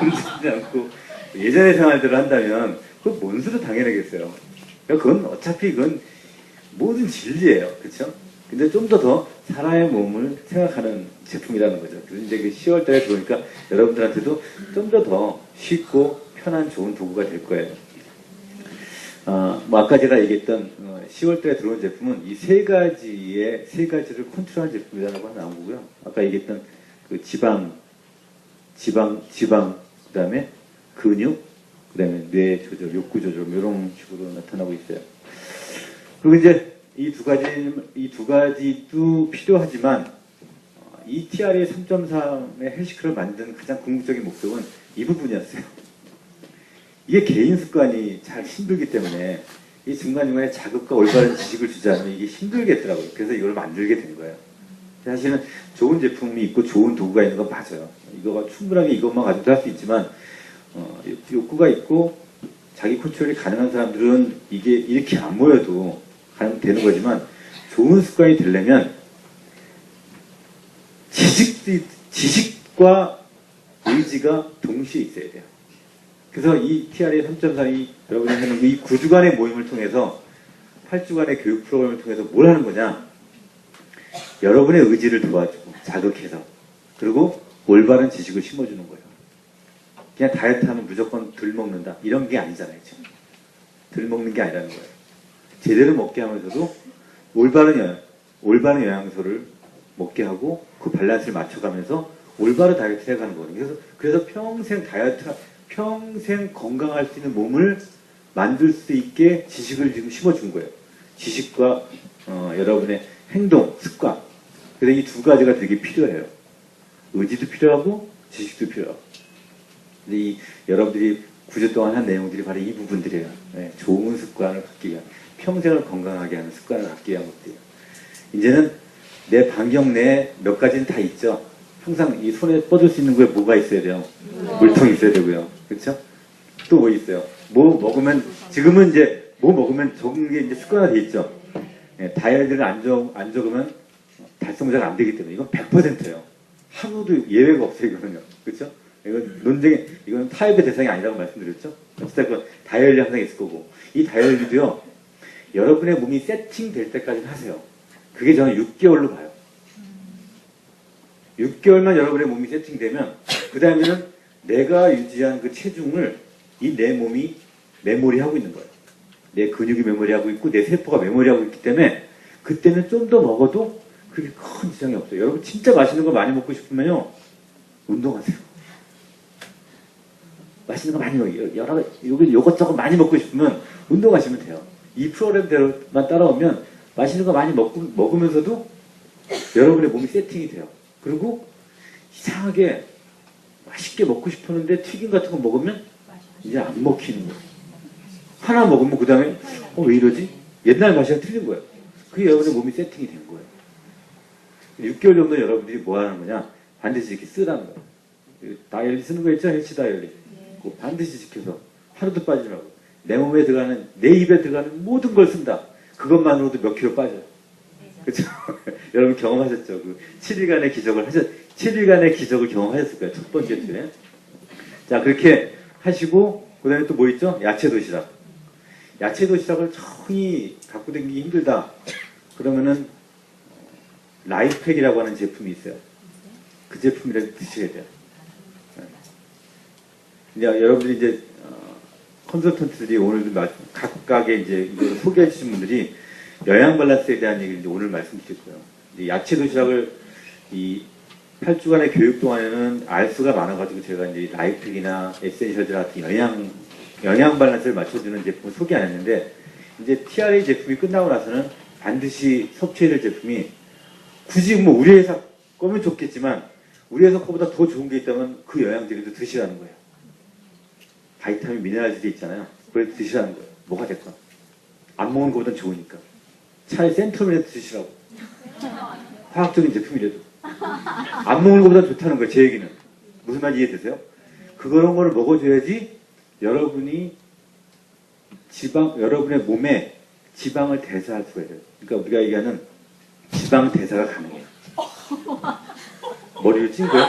움직이지 않고, 예전의 생활들을 한다면, 그건 뭔 수로 당연하겠어요. 그건 어차피 모든 진리예요. 그쵸? 근데 좀 더 사람의 몸을 생각하는 제품이라는 거죠. 그래서 이제 그 10월 달에 들어오니까 여러분들한테도 좀 더 쉽고 편한 좋은 도구가 될 거예요. 아까 제가 얘기했던 10월 달에 들어온 제품은 이 3가지를 컨트롤하는 제품이라고 나온 거고요. 아까 얘기했던 그 지방, 그 다음에 근육, 그 다음에 뇌 조절, 욕구 조절, 이런 식으로 나타나고 있어요. 그리고 이제 이 두 가지도 필요하지만, 이 TRA 3.3의 헬시크를 만든 가장 궁극적인 목적은 이 부분이었어요. 이게 개인 습관이 잘 힘들기 때문에 이 중간중간에 자극과 올바른 지식을 주지 않으면 이게 힘들겠더라고요. 그래서 이걸 만들게 된 거예요. 사실은 좋은 제품이 있고 좋은 도구가 있는 건 맞아요. 이거가 충분하게 이것만 가지고 할 수 있지만 욕구가 있고 자기 컨트롤이 가능한 사람들은 이게 이렇게 안 모여도 되는 거지만 좋은 습관이 되려면 지식과 의지가 동시에 있어야 돼요. 그래서 이 TRA 3.3이 여러분이 하는 이 9주간의 모임을 통해서 8주간의 교육 프로그램을 통해서 뭘 하는 거냐? 여러분의 의지를 도와주고 자극해서 그리고 올바른 지식을 심어주는 거예요. 그냥 다이어트 하면 무조건 덜 먹는다 이런 게 아니잖아요. 지금 덜 먹는 게 아니라는 거예요. 제대로 먹게 하면서도 올바른 영양소를 먹게 하고 그 밸런스를 맞춰가면서 올바른 다이어트를 해가는 거거든요. 그래서 평생 건강할 수 있는 몸을 만들 수 있게 지식을 지금 심어준 거예요. 지식과 여러분의 행동, 습관. 그래서 이 2가지가 되게 필요해요. 의지도 필요하고 지식도 필요하고. 근데 여러분들이 9주 동안 한 내용들이 바로 이 부분들이에요. 네, 좋은 습관을 갖기 위한, 평생을 건강하게 하는 습관을 갖기 위한 것들이에요. 이제는 내 반경 내에 몇 가지는 다 있죠. 항상 이 손에 뻗을 수 있는 거에 뭐가 있어야 돼요? 물통이 있어야 되고요. 그렇죠? 또 뭐 있어요? 지금은 이제 뭐 먹으면 적은 게 이제 습관화 돼 있죠. 예, 다이어트를 안 적으면 달성자가 안 되기 때문에 이건 100%예요. 하루도 예외가 없어요, 이거는요. 그렇죠? 이건 타협의 대상이 아니라고 말씀드렸죠? 어쨌든 다이어리 항상 있을 거고, 이 다이어리도요, 여러분의 몸이 세팅될 때까지는 하세요. 그게 저는 6개월로 봐요. 6개월만 여러분의 몸이 세팅되면 그 다음에는 내가 유지한 그 체중을 이 내 몸이 메모리하고 있는 거예요. 내 근육이 메모리하고 있고 내 세포가 메모리하고 있기 때문에 그때는 좀 더 먹어도 그렇게 큰 지장이 없어요. 여러분 진짜 맛있는 거 많이 먹고 싶으면요. 운동하세요. 맛있는 거 많이 먹어요. 여러 요것저것 많이 먹고 싶으면 운동하시면 돼요. 이 프로그램대로만 따라오면 맛있는 거 많이 먹으면서도 여러분의 몸이 세팅이 돼요. 그리고 이상하게 맛있게 먹고 싶었는데 튀김 같은 거 먹으면 이제 안 먹히는 거예요. 하나 먹으면 그 다음에 왜 이러지? 옛날 맛이랑 틀린 거예요. 그게 여러분의 몸이 세팅이 된 거예요. 6개월 정도 여러분들이 뭐 하는 거냐? 반드시 이렇게 쓰라는 거예요. 다이어리 쓰는 거 있죠? 헬스 다이어리. 그거 반드시 지켜서 하루도 빠지지 말고 내 몸에 들어가는, 내 입에 들어가는 모든 걸 쓴다. 그것만으로도 몇 킬로 빠져요. 그렇죠? 여러분 경험하셨죠? 그 7일간의 기적을 경험하셨을 거예요. 첫 번째 주에. 자, 그렇게 하시고 그 다음에 또 뭐 있죠? 야채 도시락. 야채 도시락을 정이 갖고 다니기 힘들다. 그러면은 라이프팩이라고 하는 제품이 있어요. 그 제품이라도 드셔야 돼요. 이제 여러분들이 이제 컨설턴트들이 오늘 각각의 이제 이걸 소개해 주신 분들이 영양 밸런스에 대한 얘기를 이제 오늘 말씀드릴 거예요. 이제 야채 도시락을 이 8주간의 교육 동안에는 알 수가 많아가지고 제가 이제 라이프팩이나 에센셜들 같은 영양 밸런스를 맞춰주는 제품을 소개 안 했는데 이제 TRA 제품이 끝나고 나서는 반드시 섭취해야 될 제품이 굳이 뭐 우리 회사 거면 좋겠지만 우리 회사 거보다 더 좋은 게 있다면 그 영양제도 드시라는 거예요. 바이타민, 미네랄들이 있잖아요. 그걸 드시라는 거예요. 뭐가 됐건. 안 먹는 것보단 좋으니까. 차라리 센트럼이라도 드시라고. 화학적인 제품이라도. 안 먹는 것보다 좋다는 거예요. 제 얘기는. 무슨 말인지 이해되세요? 그런 거를 먹어줘야지 여러분이 여러분의 몸에 지방을 대사할 수가 있어요. 그러니까 우리가 얘기하는 지방 대사가 가능해요. 머리를 찐 거예요?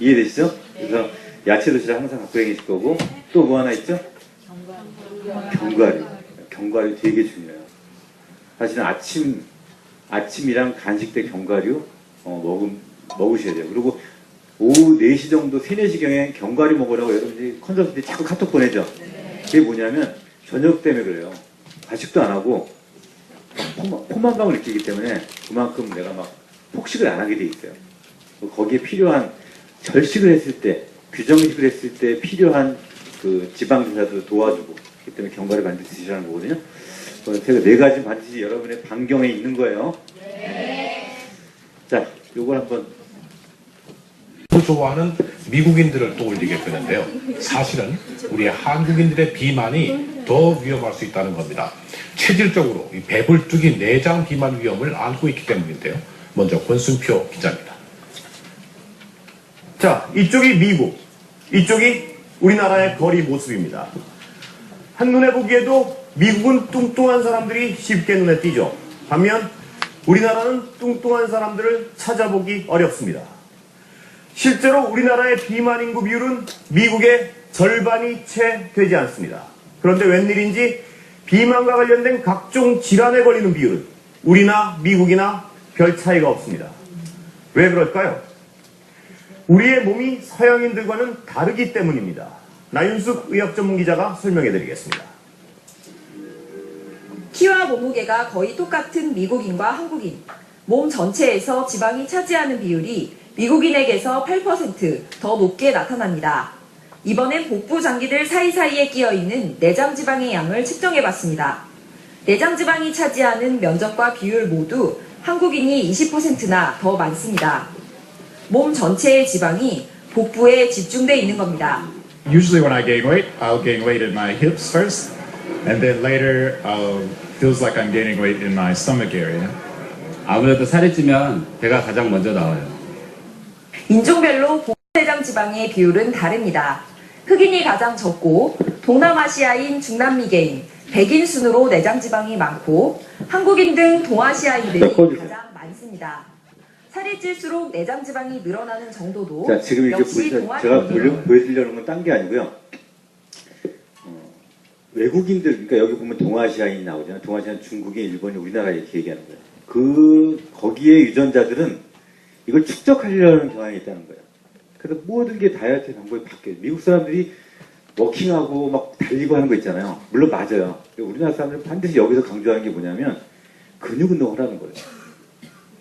이해되시죠? 그래서 야채 도시락 항상 갖고 계실 거고 또 뭐 하나 있죠? 견과류. 견과류 되게 중요해요. 사실은 아침이랑 간식 때 견과류 먹으셔야 돼요. 그리고 오후 4시 정도 3, 4시경에 견과류 먹으라고 여러분들이 컨설턴트들이 자꾸 카톡 보내죠. 그게 뭐냐면 저녁 때문에 그래요. 과식도 안 하고 포만감을 느끼기 때문에 그만큼 내가 막 폭식을 안 하게 돼 있어요. 거기에 필요한 절식을 했을 때, 규정식을 했을 때 필요한 그 지방 대사도 도와주고 그렇기 때문에 견과류 반드시 드시라는 거거든요. 제가 4가지 반드시 여러분의 반경에 있는 거예요. 자, 요걸 한번 좋아하는 미국인들을 떠올리게 되는데요. 사실은 우리 한국인들의 비만이 더 위험할 수 있다는 겁니다. 체질적으로 이 배불뚝이 내장 비만 위험을 안고 있기 때문인데요. 먼저 권순표 기자입니다. 자, 이쪽이 미국, 이쪽이 우리나라의 거리 모습입니다. 한눈에 보기에도 미국은 뚱뚱한 사람들이 쉽게 눈에 띄죠. 반면 우리나라는 뚱뚱한 사람들을 찾아보기 어렵습니다. 실제로 우리나라의 비만 인구 비율은 미국의 절반이 채 되지 않습니다. 그런데 웬일인지 비만과 관련된 각종 질환에 걸리는 비율은 우리나 미국이나 별 차이가 없습니다. 왜 그럴까요? 우리의 몸이 서양인들과는 다르기 때문입니다. 나윤숙 의학전문기자가 설명해드리겠습니다. 키와 몸무게가 거의 똑같은 미국인과 한국인, 몸 전체에서 지방이 차지하는 비율이 미국인에게서 8% 더 높게 나타납니다. 이번엔 복부 장기들 사이사이에 끼어있는 내장지방의 양을 측정해봤습니다. 내장지방이 차지하는 면적과 비율 모두 한국인이 20%나 더 많습니다. 몸 전체의 지방이 복부에 집중돼 있는 겁니다. Usually when I gain weight, I'll gain weight in my hips first, and then later feels like I'm gaining weight in my stomach area. 아무래도 살이 찌면 배가 가장 먼저 나와요. 인종별로 복부 내장 지방의 비율은 다릅니다. 흑인이 가장 적고 동남아시아인 중남미계인, 백인 순으로 내장 지방이 많고 한국인 등 동아시아인들이 가장 많습니다. 살이 찔수록 내장 지방이 늘어나는 정도도 자, 지금 이렇게 역시 제가 보여드리려는 건 딴 게 아니고요. 외국인들, 그러니까 여기 보면 동아시아인이 나오잖아요. 동아시아는 중국인, 일본이, 우리나라 이렇게 얘기하는 거예요. 거기에 유전자들은 이걸 축적하려는 경향이 있다는 거예요. 그래서 모든 게 다이어트 방법이 바뀌어요. 미국 사람들이 워킹하고 막 달리고 하는 거 있잖아요. 물론 맞아요. 우리나라 사람들은 반드시 여기서 강조하는 게 뭐냐면 근육 운동을 하는 거예요.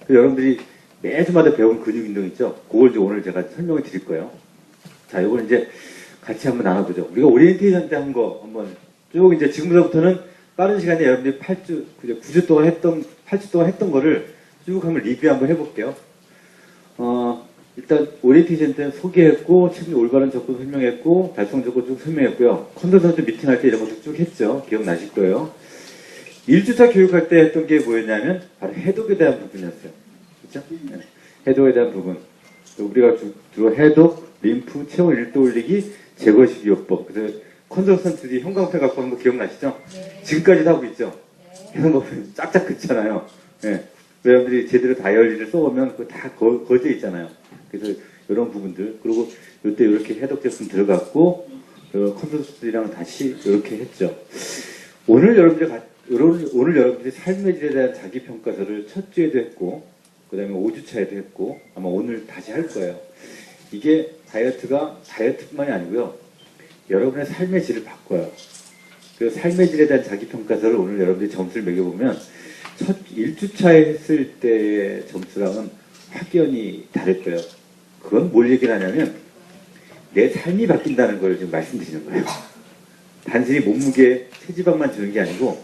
여러분들이 매주마다 배운 근육 운동 있죠? 그걸 이제 오늘 제가 설명을 드릴 거예요. 자, 이걸 이제 같이 한번 나눠보죠. 우리가 오리엔테이션 때 한 거 한번 쭉 이제 지금부터는 빠른 시간에 여러분들이 9주 동안 했던, 8주 동안 했던 거를 쭉 한번 리뷰 한번 해볼게요. 일단 오리엔테이션 때는 소개했고, 최근 올바른 접근 설명했고, 달성 접근 쭉 설명했고요. 컨설턴트 미팅할 때 이런 것도 쭉 했죠. 기억나실 거예요. 1주차 교육할 때 했던 게 뭐였냐면 바로 해독에 대한 부분이었어요. 그렇죠? 네. 해독에 대한 부분. 우리가 주로 해독, 림프, 체온 1도 올리기, 제거식 요법. 그래서 컨설턴트들이 형광펜 갖고 하는 거 기억나시죠? 네. 지금까지도 하고 있죠? 형광펜 쫙쫙 긋잖아요. 네. 여러분들이 제대로 다이어리를 써오면 그거 다 거져 있잖아요. 그래서 이런 부분들. 그리고 이때 이렇게 해독 제품 들어갔고, 컨설턴트들이랑 다시 이렇게 했죠. 오늘 여러분들이 삶의 질에 대한 자기평가서를 첫 주에도 했고, 그 다음에 5주차에도 했고, 아마 오늘 다시 할 거예요. 이게 다이어트뿐만이 아니고요. 여러분의 삶의 질을 바꿔요. 그 삶의 질에 대한 자기평가서를 오늘 여러분들이 점수를 매겨보면, 1주차에 했을 때의 점수랑은 확연히 다를 거예요. 그건 뭘 얘기를 하냐면, 내 삶이 바뀐다는 걸 지금 말씀드리는 거예요. 단순히 몸무게, 체지방만 주는 게 아니고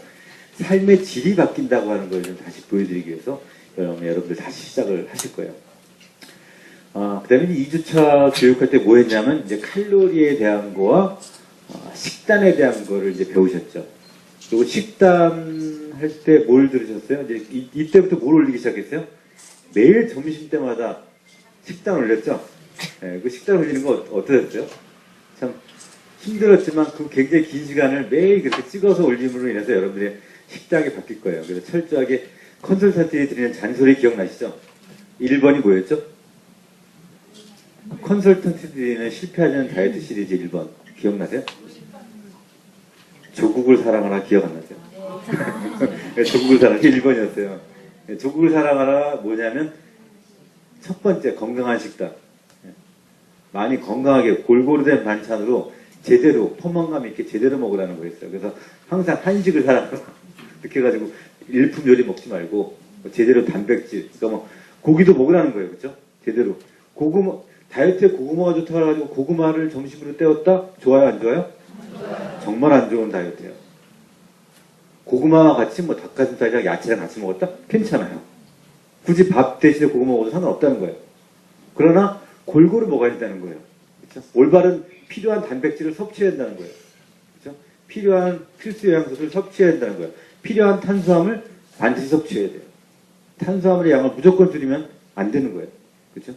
삶의 질이 바뀐다고 하는 걸 좀 다시 보여드리기 위해서 여러분들 다시 시작을 하실 거예요. 그 다음에 2주차 교육할 때 뭐 했냐면 이제 칼로리에 대한 거와 식단에 대한 거를 이제 배우셨죠. 그리고 식단 할 때 뭘 들으셨어요? 이제 이때부터 뭘 올리기 시작했어요? 매일 점심 때마다 식단 올렸죠? 네, 그 식단 올리는 거 어떠셨어요? 참 힘들었지만 그 굉장히 긴 시간을 매일 그렇게 찍어서 올림으로 인해서 여러분들의 식단이 바뀔 거예요. 그래서 철저하게 컨설턴트들이 드리는 잔소리 기억나시죠? 1번이 뭐였죠? 컨설턴트들이는 실패하지 않는 다이어트 시리즈 1번 기억나세요? 조국을 사랑하라 기억 안 나세요? 네, 조국을 사랑하라 1번이었어요. 네, 조국을 사랑하라 뭐냐면 첫 번째 건강한 식단. 많이 건강하게 골고루 된 반찬으로 제대로 포만감 있게 제대로 먹으라는 거였어요. 그래서 항상 한식을 사랑하라 이렇게 해가지고 일품 요리 먹지 말고 제대로 단백질, 그러니까 뭐 고기도 먹으라는 거예요, 그렇죠? 제대로 고구마 다이어트에 고구마가 좋다고 해가지고 고구마를 점심으로 때웠다? 좋아요, 안 좋아요? 정말 안 좋은 다이어트예요. 고구마와 같이 뭐 닭가슴살이랑 야채랑 같이 먹었다? 괜찮아요. 굳이 밥 대신에 고구마 먹어도 상관없다는 거예요. 그러나 골고루 먹어야 된다는 거예요. 그렇죠? 올바른 필요한 단백질을 섭취해야 된다는 거예요. 그렇죠? 필요한 필수 영양소를 섭취해야 된다는 거예요. 필요한 탄수화물 반드시 섭취해야 돼요. 탄수화물의 양을 무조건 줄이면 안 되는 거예요. 그렇죠?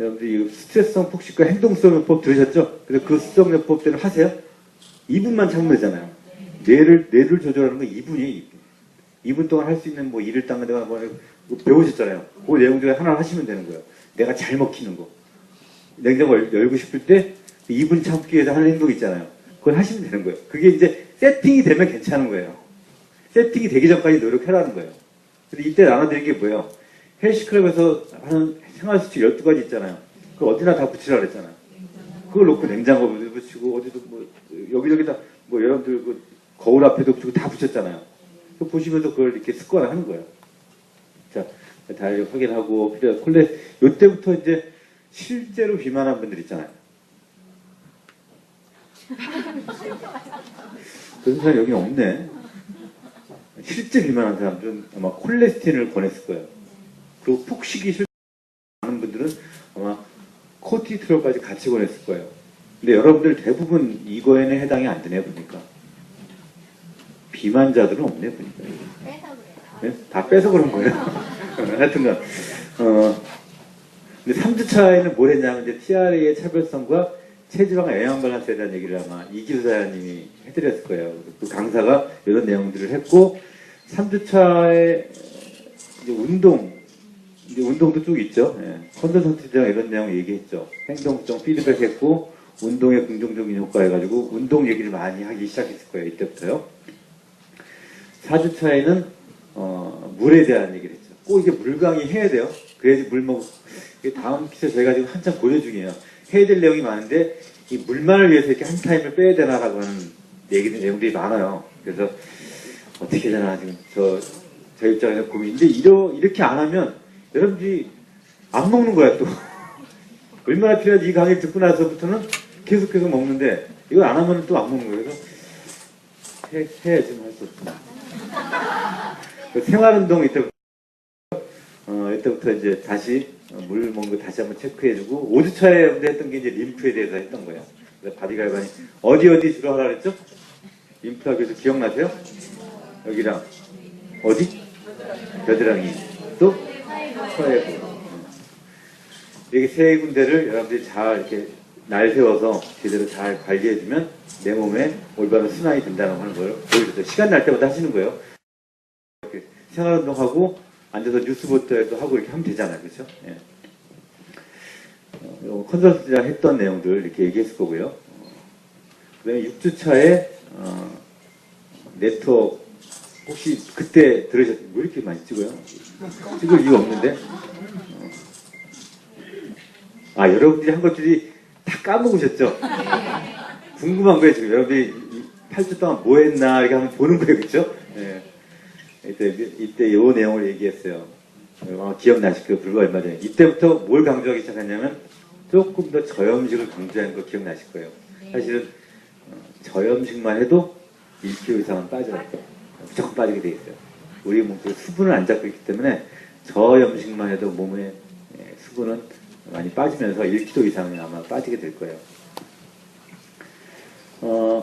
여러분들 스트레스성 폭식과 행동성 요법 들으셨죠? 그래서 그 수정 요법대로 하세요. 2분만 참으면 되잖아요. 뇌를 조절하는 건 2분이에요. 2분 동안 할 수 있는 뭐 일을 닦는 데가 뭐 배우셨잖아요. 그 내용 중에 하나 하시면 되는 거예요. 내가 잘 먹히는 거. 냉장고 열고 싶을 때 2분 참기 위해서 하는 행동 있잖아요. 그걸 하시면 되는 거예요. 그게 이제 세팅이 되면 괜찮은 거예요. 세팅이 되기 전까지 노력해라는 거예요. 근데 이때 나눠드린 게 뭐예요? 헬스클럽에서 하는 생활수칙 12가지 있잖아요. 그걸 어디나 다 붙이라 그랬잖아요. 그걸 놓고 냉장고에 붙이고 어디도 뭐 여기저기다 뭐 여러분들 그 거울 앞에도 붙이고 다 붙였잖아요. 그거 보시면서 그걸 이렇게 습관화하는 거예요. 자, 다이어트 확인하고 필요한 요때부터 이제 실제로 비만한 분들 있잖아요. 그런 사람 여기 없네. 실제 비만한 사람들은 아마 콜레스테린을 권했을 거예요. 그리고 폭식이 싫어하는 분들은 아마 코티트롤까지 같이 권했을 거예요. 근데 여러분들 대부분 이거에는 해당이 안 되네 보니까. 비만자들은 없네 보니까. 네? 다 빼서 그런 거예요. 하여튼간 근데 3주차에는 뭘 했냐면 이제 TRA의 차별성과 체지방 영양 밸런스에 대한 얘기를 아마 이기수사님이 해드렸을 거예요. 그 강사가 이런 내용들을 했고 3주차에 이제 운동도 쭉 있죠. 예. 컨설턴트랑 이런 내용 얘기했죠. 행동성 피드백 했고 운동의 긍정적인 효과 해가지고 운동 얘기를 많이 하기 시작했을 거예요. 이때부터요. 4주차에는 물에 대한 얘기를 했죠. 꼭 이게 물강의 해야 돼요. 그래야지 물 먹고. 다음 기사 저희가 지금 한참 고려 중이에요. 해야 될 내용이 많은데 이 물만을 위해서 이렇게 한 타임을 빼야 되나라고 하는 내용들이 많아요. 그래서 어떻게 되나 지금 제 입장에서 고민인데 이렇게 안 하면 여러분들이 안 먹는 거야 또. 얼마나 필요한지 이 강의 듣고 나서부터는 계속 먹는데 이걸 안 하면 또 안 먹는 거예요. 그래서 해야지 할 수 없구나. 생활운동 이때부터 이제 다시 물 먹는 거 다시 한번 체크해주고 5주차에 했던 게 이제 림프에 대해서 했던 거예요. 그래서 바디갈바니 어디 주로 하라 그랬죠? 림프하 그래서 기억나세요? 여기랑 어디? 겨드랑이 또 서해부. 이렇게 세 군데를 여러분들이 잘 이렇게 날 세워서 제대로 잘 관리해주면 내 몸에 올바른 순환이 된다는 걸 보여줬어요. 시간 날 때마다 하시는 거예요. 이렇게 생활운동하고 앉아서 뉴스보터에도 하고 이렇게 하면 되잖아요. 그렇죠? 예. 컨설턴트랑 했던 내용들 이렇게 얘기했을 거고요. 그 다음에 6주차에 네트워크 혹시 그때 들으셨어요? 왜 이렇게 많이 찍어요? 찍을 이유가 없는데 여러분들이 한 것들이 다 까먹으셨죠? 궁금한 거예요. 지금 여러분들이 8주 동안 뭐 했나 이렇게 한번 보는 거예요. 그렇죠? 예. 이때 요 내용을 얘기했어요. 기억나실 거예요. 불과 얼마 전에. 이때부터 뭘 강조하기 시작했냐면 조금 더 저염식을 강조하는 거 기억나실 거예요. 사실은 저염식만 해도 1kg 이상은 빠져요. 무조건 빠지게 돼 있어요. 우리 몸속에 수분을 안 잡고 있기 때문에 저염식만 해도 몸에 수분은 많이 빠지면서 1kg 이상은 아마 빠지게 될 거예요.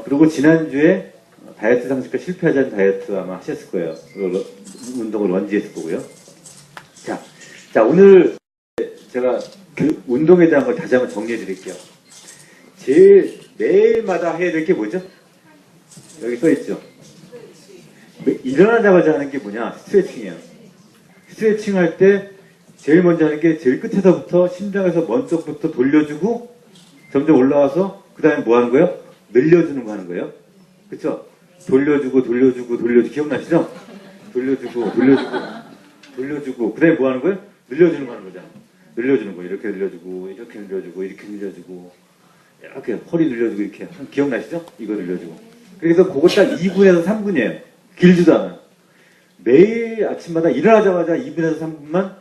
그리고 지난주에 다이어트 상식과 실패하지 않은 다이어트 아마 하셨을 거예요. 운동을 런지했을 거고요. 자, 오늘 제가 그 운동에 대한 걸 다시 한번 정리해 드릴게요. 제일 매일마다 해야 될 게 뭐죠? 여기 써 있죠? 일어나자마자 하는 게 뭐냐? 스트레칭이에요. 스트레칭 할 때 제일 먼저 하는 게 제일 끝에서부터 심장에서 먼 쪽부터 돌려주고 점점 올라와서 그 다음에 뭐 하는 거예요? 늘려주는 거 하는 거예요. 그쵸? 돌려주고 기억나시죠? 돌려주고 그 다음에 뭐 하는 거예요? 늘려주는 거 하는 거잖아. 늘려주는 거 이렇게 늘려주고 이렇게 늘려주고 이렇게 허리 늘려주고 이렇게 기억나시죠? 이거 늘려주고 그래서 그거 딱 2분에서 3분이에요. 길지도 않아요. 매일 아침마다 일어나자마자 2분에서 3분만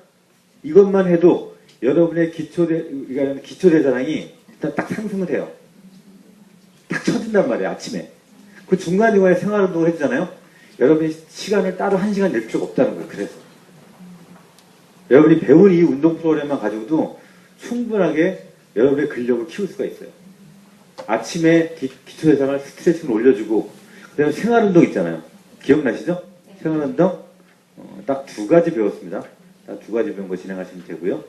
이것만 해도 여러분의 기초대사량이 일단 딱 상승을 해요. 딱 쳐준단 말이에요. 아침에. 그 중간중간에 생활운동을 해주잖아요. 여러분이 시간을 따로 1시간 낼 필요가 없다는 거예요. 그래서 여러분이 배운 이 운동 프로그램만 가지고도 충분하게 여러분의 근력을 키울 수가 있어요. 아침에 기초대사량을 스트레칭을 올려주고 그 다음에 생활운동 있잖아요. 기억나시죠? 생활운동 딱 2가지 배웠습니다. 딱 2가지 배운 거 진행하시면 되고요.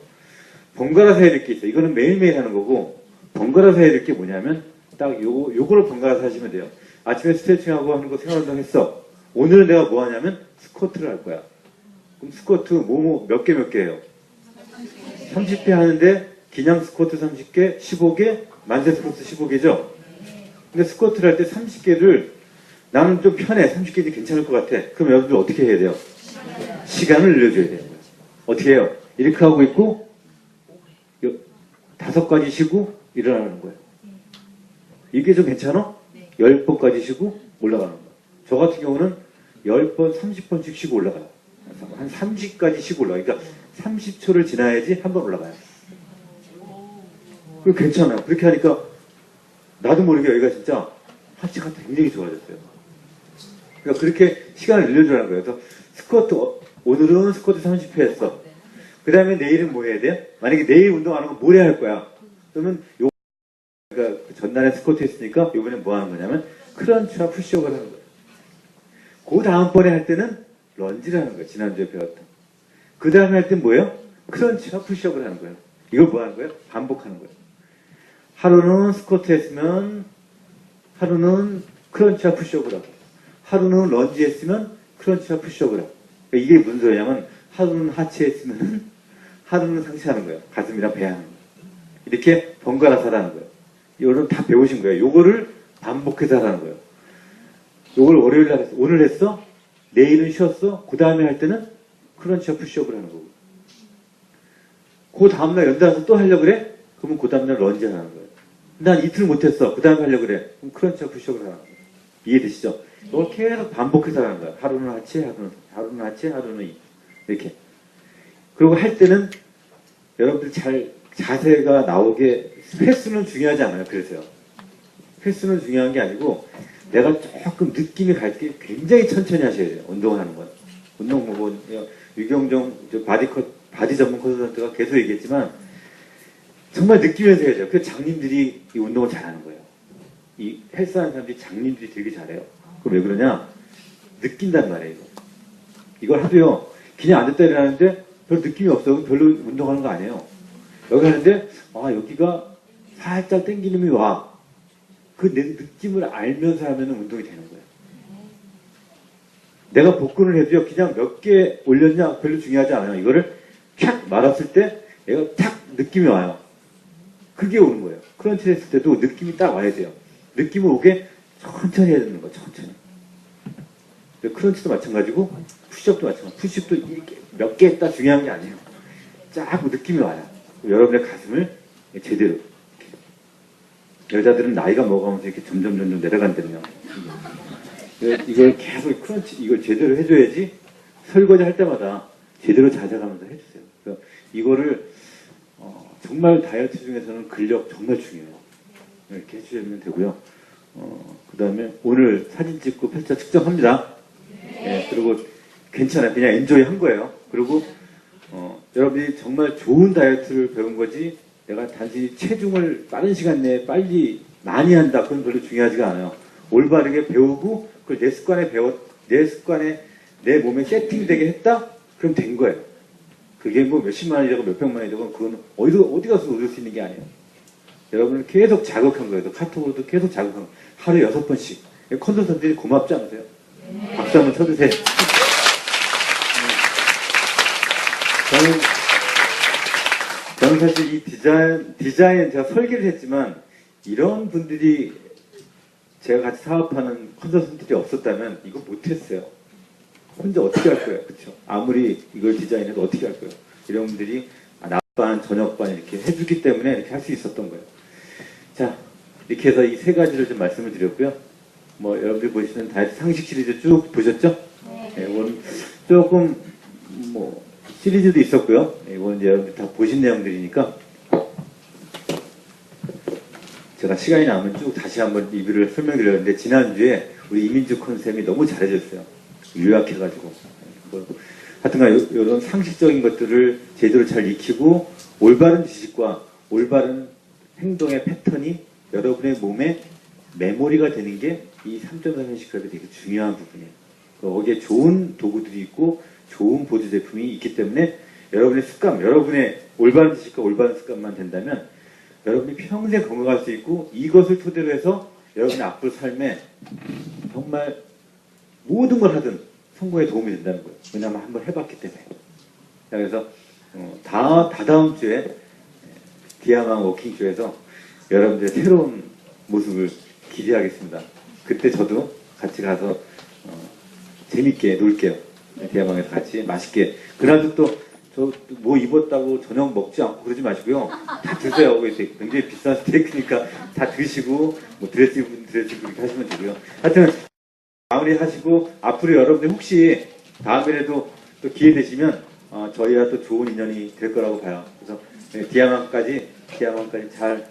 번갈아서 해야 될 게 있어요. 이거는 매일매일 하는 거고 번갈아서 해야 될 게 뭐냐면 딱 요거를 번갈아서 하시면 돼요. 아침에 스트레칭하고 하는 거 생활운동 했어. 오늘은 내가 뭐 하냐면 스쿼트를 할 거야. 그럼 스쿼트 몇 개 해요? 30개 하는데 그냥 스쿼트 30개, 15개, 만세 스쿼트 15개죠? 근데 스쿼트를 할 때 30개를 나는 좀 편해. 30개도 괜찮을 것 같아. 그럼 여러분들 어떻게 해야 돼요? 시간을 늘려줘야 돼요. 어떻게 해요? 이렇게 하고 있고 5가지 쉬고 일어나는 거예요. 이게 좀 괜찮아? 10번까지 쉬고 올라가는 거예요. 저 같은 경우는 10번, 30번씩 쉬고 올라가요. 한 30까지 쉬고 올라가요. 그러니까 30초를 지나야지 한 번 올라가요. 그거 괜찮아요. 그렇게 하니까 나도 모르게 여기가 진짜 하체가 굉장히 좋아졌어요. 그러니까 그렇게 시간을 늘려주라는 거예요. 그래서 스쿼트, 오늘은 스쿼트 30회 했어. 그 다음에 내일은 뭐 해야 돼요? 만약에 내일 운동 안 하고 모레 할 거야. 그러면 그러니까 전날에 스쿼트 했으니까 이번에 뭐 하는 거냐면 크런치와 푸시업을 하는 거예요. 그 다음번에 할 때는 런지를 하는 거예요. 지난주에 배웠던. 그 다음에 할 땐 뭐예요? 크런치와 푸시업을 하는 거예요. 이걸 뭐 하는 거예요? 반복하는 거예요. 하루는 스쿼트 했으면 하루는 크런치와 푸시업을 하고 하루는 런지 했으면 크런치와 푸시업을 하고 그러니까 이게 무슨 소리냐면 하루는 하체 했으면 하루는 상체 하는 거예요. 가슴이랑 배 하는 거예요. 이렇게 번갈아서 하라는 거예요. 여러분 다 배우신 거예요. 요거를 반복해서 하라는 거예요. 요걸 월요일 날 했어. 오늘 했어? 내일은 쉬었어? 그 다음에 할 때는 크런치와 푸시업을 하는 거고. 그 다음날 연달아서 또 하려고 그래? 그러면 그 다음날 런지 하는 거예요. 난 이틀 못했어. 그 다음에 하려고 그래. 그럼 크런치와 푸시업을 하는 거예요. 이해되시죠? 이걸 계속 반복해서 하는 거예요. 하루는 하체, 하루는 하체, 하루는 이렇게. 그리고 할 때는 여러분들 잘 자세가 나오게 횟수는 중요하지 않아요. 그래서요. 횟수는 중요한 게 아니고 내가 조금 느낌이 갈 때 굉장히 천천히 하셔야 돼요. 운동하는 건. 운동 뭐 유경정 바디 전문 컨설턴트가 계속 얘기했지만 정말 느끼면서 해야죠. 그 장님들이 이 운동을 잘하는 거예요. 이 헬스하는 사람들이 장님들이 되게 잘해요. 그럼 왜 그러냐? 느낀단 말이에요. 이걸 하도요. 그냥 앉았다 일어나는데 별 느낌이 없어. 별로 운동하는 거 아니에요. 여기 하는데 여기가 살짝 땡기는 힘이 와. 그 내 느낌을 알면서 하면 운동이 되는 거예요. 내가 복근을 해도요. 그냥 몇 개 올렸냐 별로 중요하지 않아요. 이거를 촥 말았을 때 얘가 탁 느낌이 와요. 그게 오는 거예요. 크런치를 했을 때도 느낌이 딱 와야 돼요. 느낌이 오게 천천히 해야 되는 거예요. 천천히. 크런치도 마찬가지고 푸시업도 마찬가지고 푸시업도 이렇게 몇 개 했다 중요한 게 아니에요. 쫙 느낌이 와요. 여러분의 가슴을 제대로. 여자들은 나이가 먹어가면서 이렇게 점점 내려간다며. 이걸 계속 크런치 이걸 제대로 해줘야지 설거지 할 때마다 제대로 찾아가면서 해주세요. 그러니까 이거를 정말 다이어트 중에서는 근력 정말 중요해요. 이렇게 해주시면 되고요. 그 다음에 오늘 사진 찍고 팔자 측정합니다. 네, 그리고 괜찮아요. 그냥 엔조이 한 거예요. 그리고 여러분이 정말 좋은 다이어트를 배운 거지 내가 단순히 체중을 빠른 시간 내에 빨리 많이 한다. 그건 별로 중요하지가 않아요. 올바르게 배우고 그걸 내 습관에 내 몸에 세팅되게 했다? 그럼 된 거예요. 그게 뭐 몇십만 원이라고 몇백만 원이라고 그건 어디 가서 얻을 수 있는 게 아니에요. 여러분을 계속 자극한 거예요. 카톡으로도 계속 자극한 거예요. 하루에 6번씩. 컨설턴트들이 고맙지 않으세요? 박수 한번 쳐주세요. 저는 사실 이 디자인 제가 설계를 했지만 이런 분들이 제가 같이 사업하는 컨설턴트들이 없었다면 이거 못했어요. 혼자 어떻게 할 거예요? 그렇죠? 아무리 이걸 디자인해도 어떻게 할 거예요? 이런 분들이 낮반, 저녁반 이렇게 해주기 때문에 이렇게 할 수 있었던 거예요. 자, 이렇게 해서 이 세 가지를 좀 말씀을 드렸고요. 뭐 여러분들 보시는 다이어트 상식 시리즈 쭉 보셨죠? 네, 이건 조금 뭐 시리즈도 있었고요. 이건 이제 여러분들 다 보신 내용들이니까 제가 시간이 남으면 쭉 다시 한번 리뷰를 설명드렸는데 지난주에 우리 이민주 컨셉이 너무 잘해줬어요. 요약해가지고. 하여튼간 이런 상식적인 것들을 제대로 잘 익히고 올바른 지식과 올바른 행동의 패턴이 여러분의 몸에 메모리가 되는 게 이 3.4 현식클럽이 되게 중요한 부분이에요. 거기에 좋은 도구들이 있고 좋은 보조 제품이 있기 때문에 여러분의 습관, 여러분의 올바른 지식과 올바른 습관만 된다면 여러분이 평생 건강할 수 있고 이것을 토대로 해서 여러분의 앞으로 삶에 정말 모든 걸 하든 성공에 도움이 된다는 거예요. 왜냐하면 한번 해봤기 때문에. 그래서 다다음 주에 디아망 워킹쇼에서 여러분들의 새로운 모습을 기대하겠습니다. 그때 저도 같이 가서 재밌게 놀게요. 디아망에서 같이 맛있게. 그날도 또 저 뭐 입었다고 저녁 먹지 않고 그러지 마시고요. 다 드세요. 굉장히 비싼 스테이크니까 다 드시고 뭐 드레스 입으면 드레스 입고 이렇게 하시면 되고요. 하여튼 마무리 하시고 앞으로 여러분들 혹시 다음에라도 또 기회 되시면 저희와 또 좋은 인연이 될 거라고 봐요. 그래서 디아망까지 잘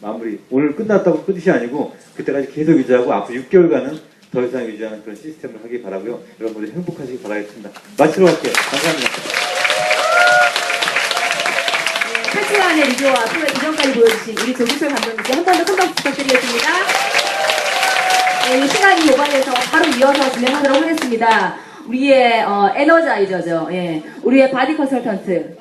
마무리. 오늘 끝났다고 끝이 아니고 그때까지 계속 유지하고 앞으로 6개월간은 더 이상 유지하는 그런 시스템을 하길 바라고요. 여러분들 행복하시길 바라겠습니다. 마치러 갈게요. 감사합니다. 8시간의 리뷰와 투어 이전까지 보여주신 우리 조기철 감독님께 한 번 더 큰 박수 부탁드리겠습니다. 네, 시간이 오반해서 바로 이어서 진행하도록 하겠습니다. 우리의 에너자이저죠. 예, 우리의 바디 컨설턴트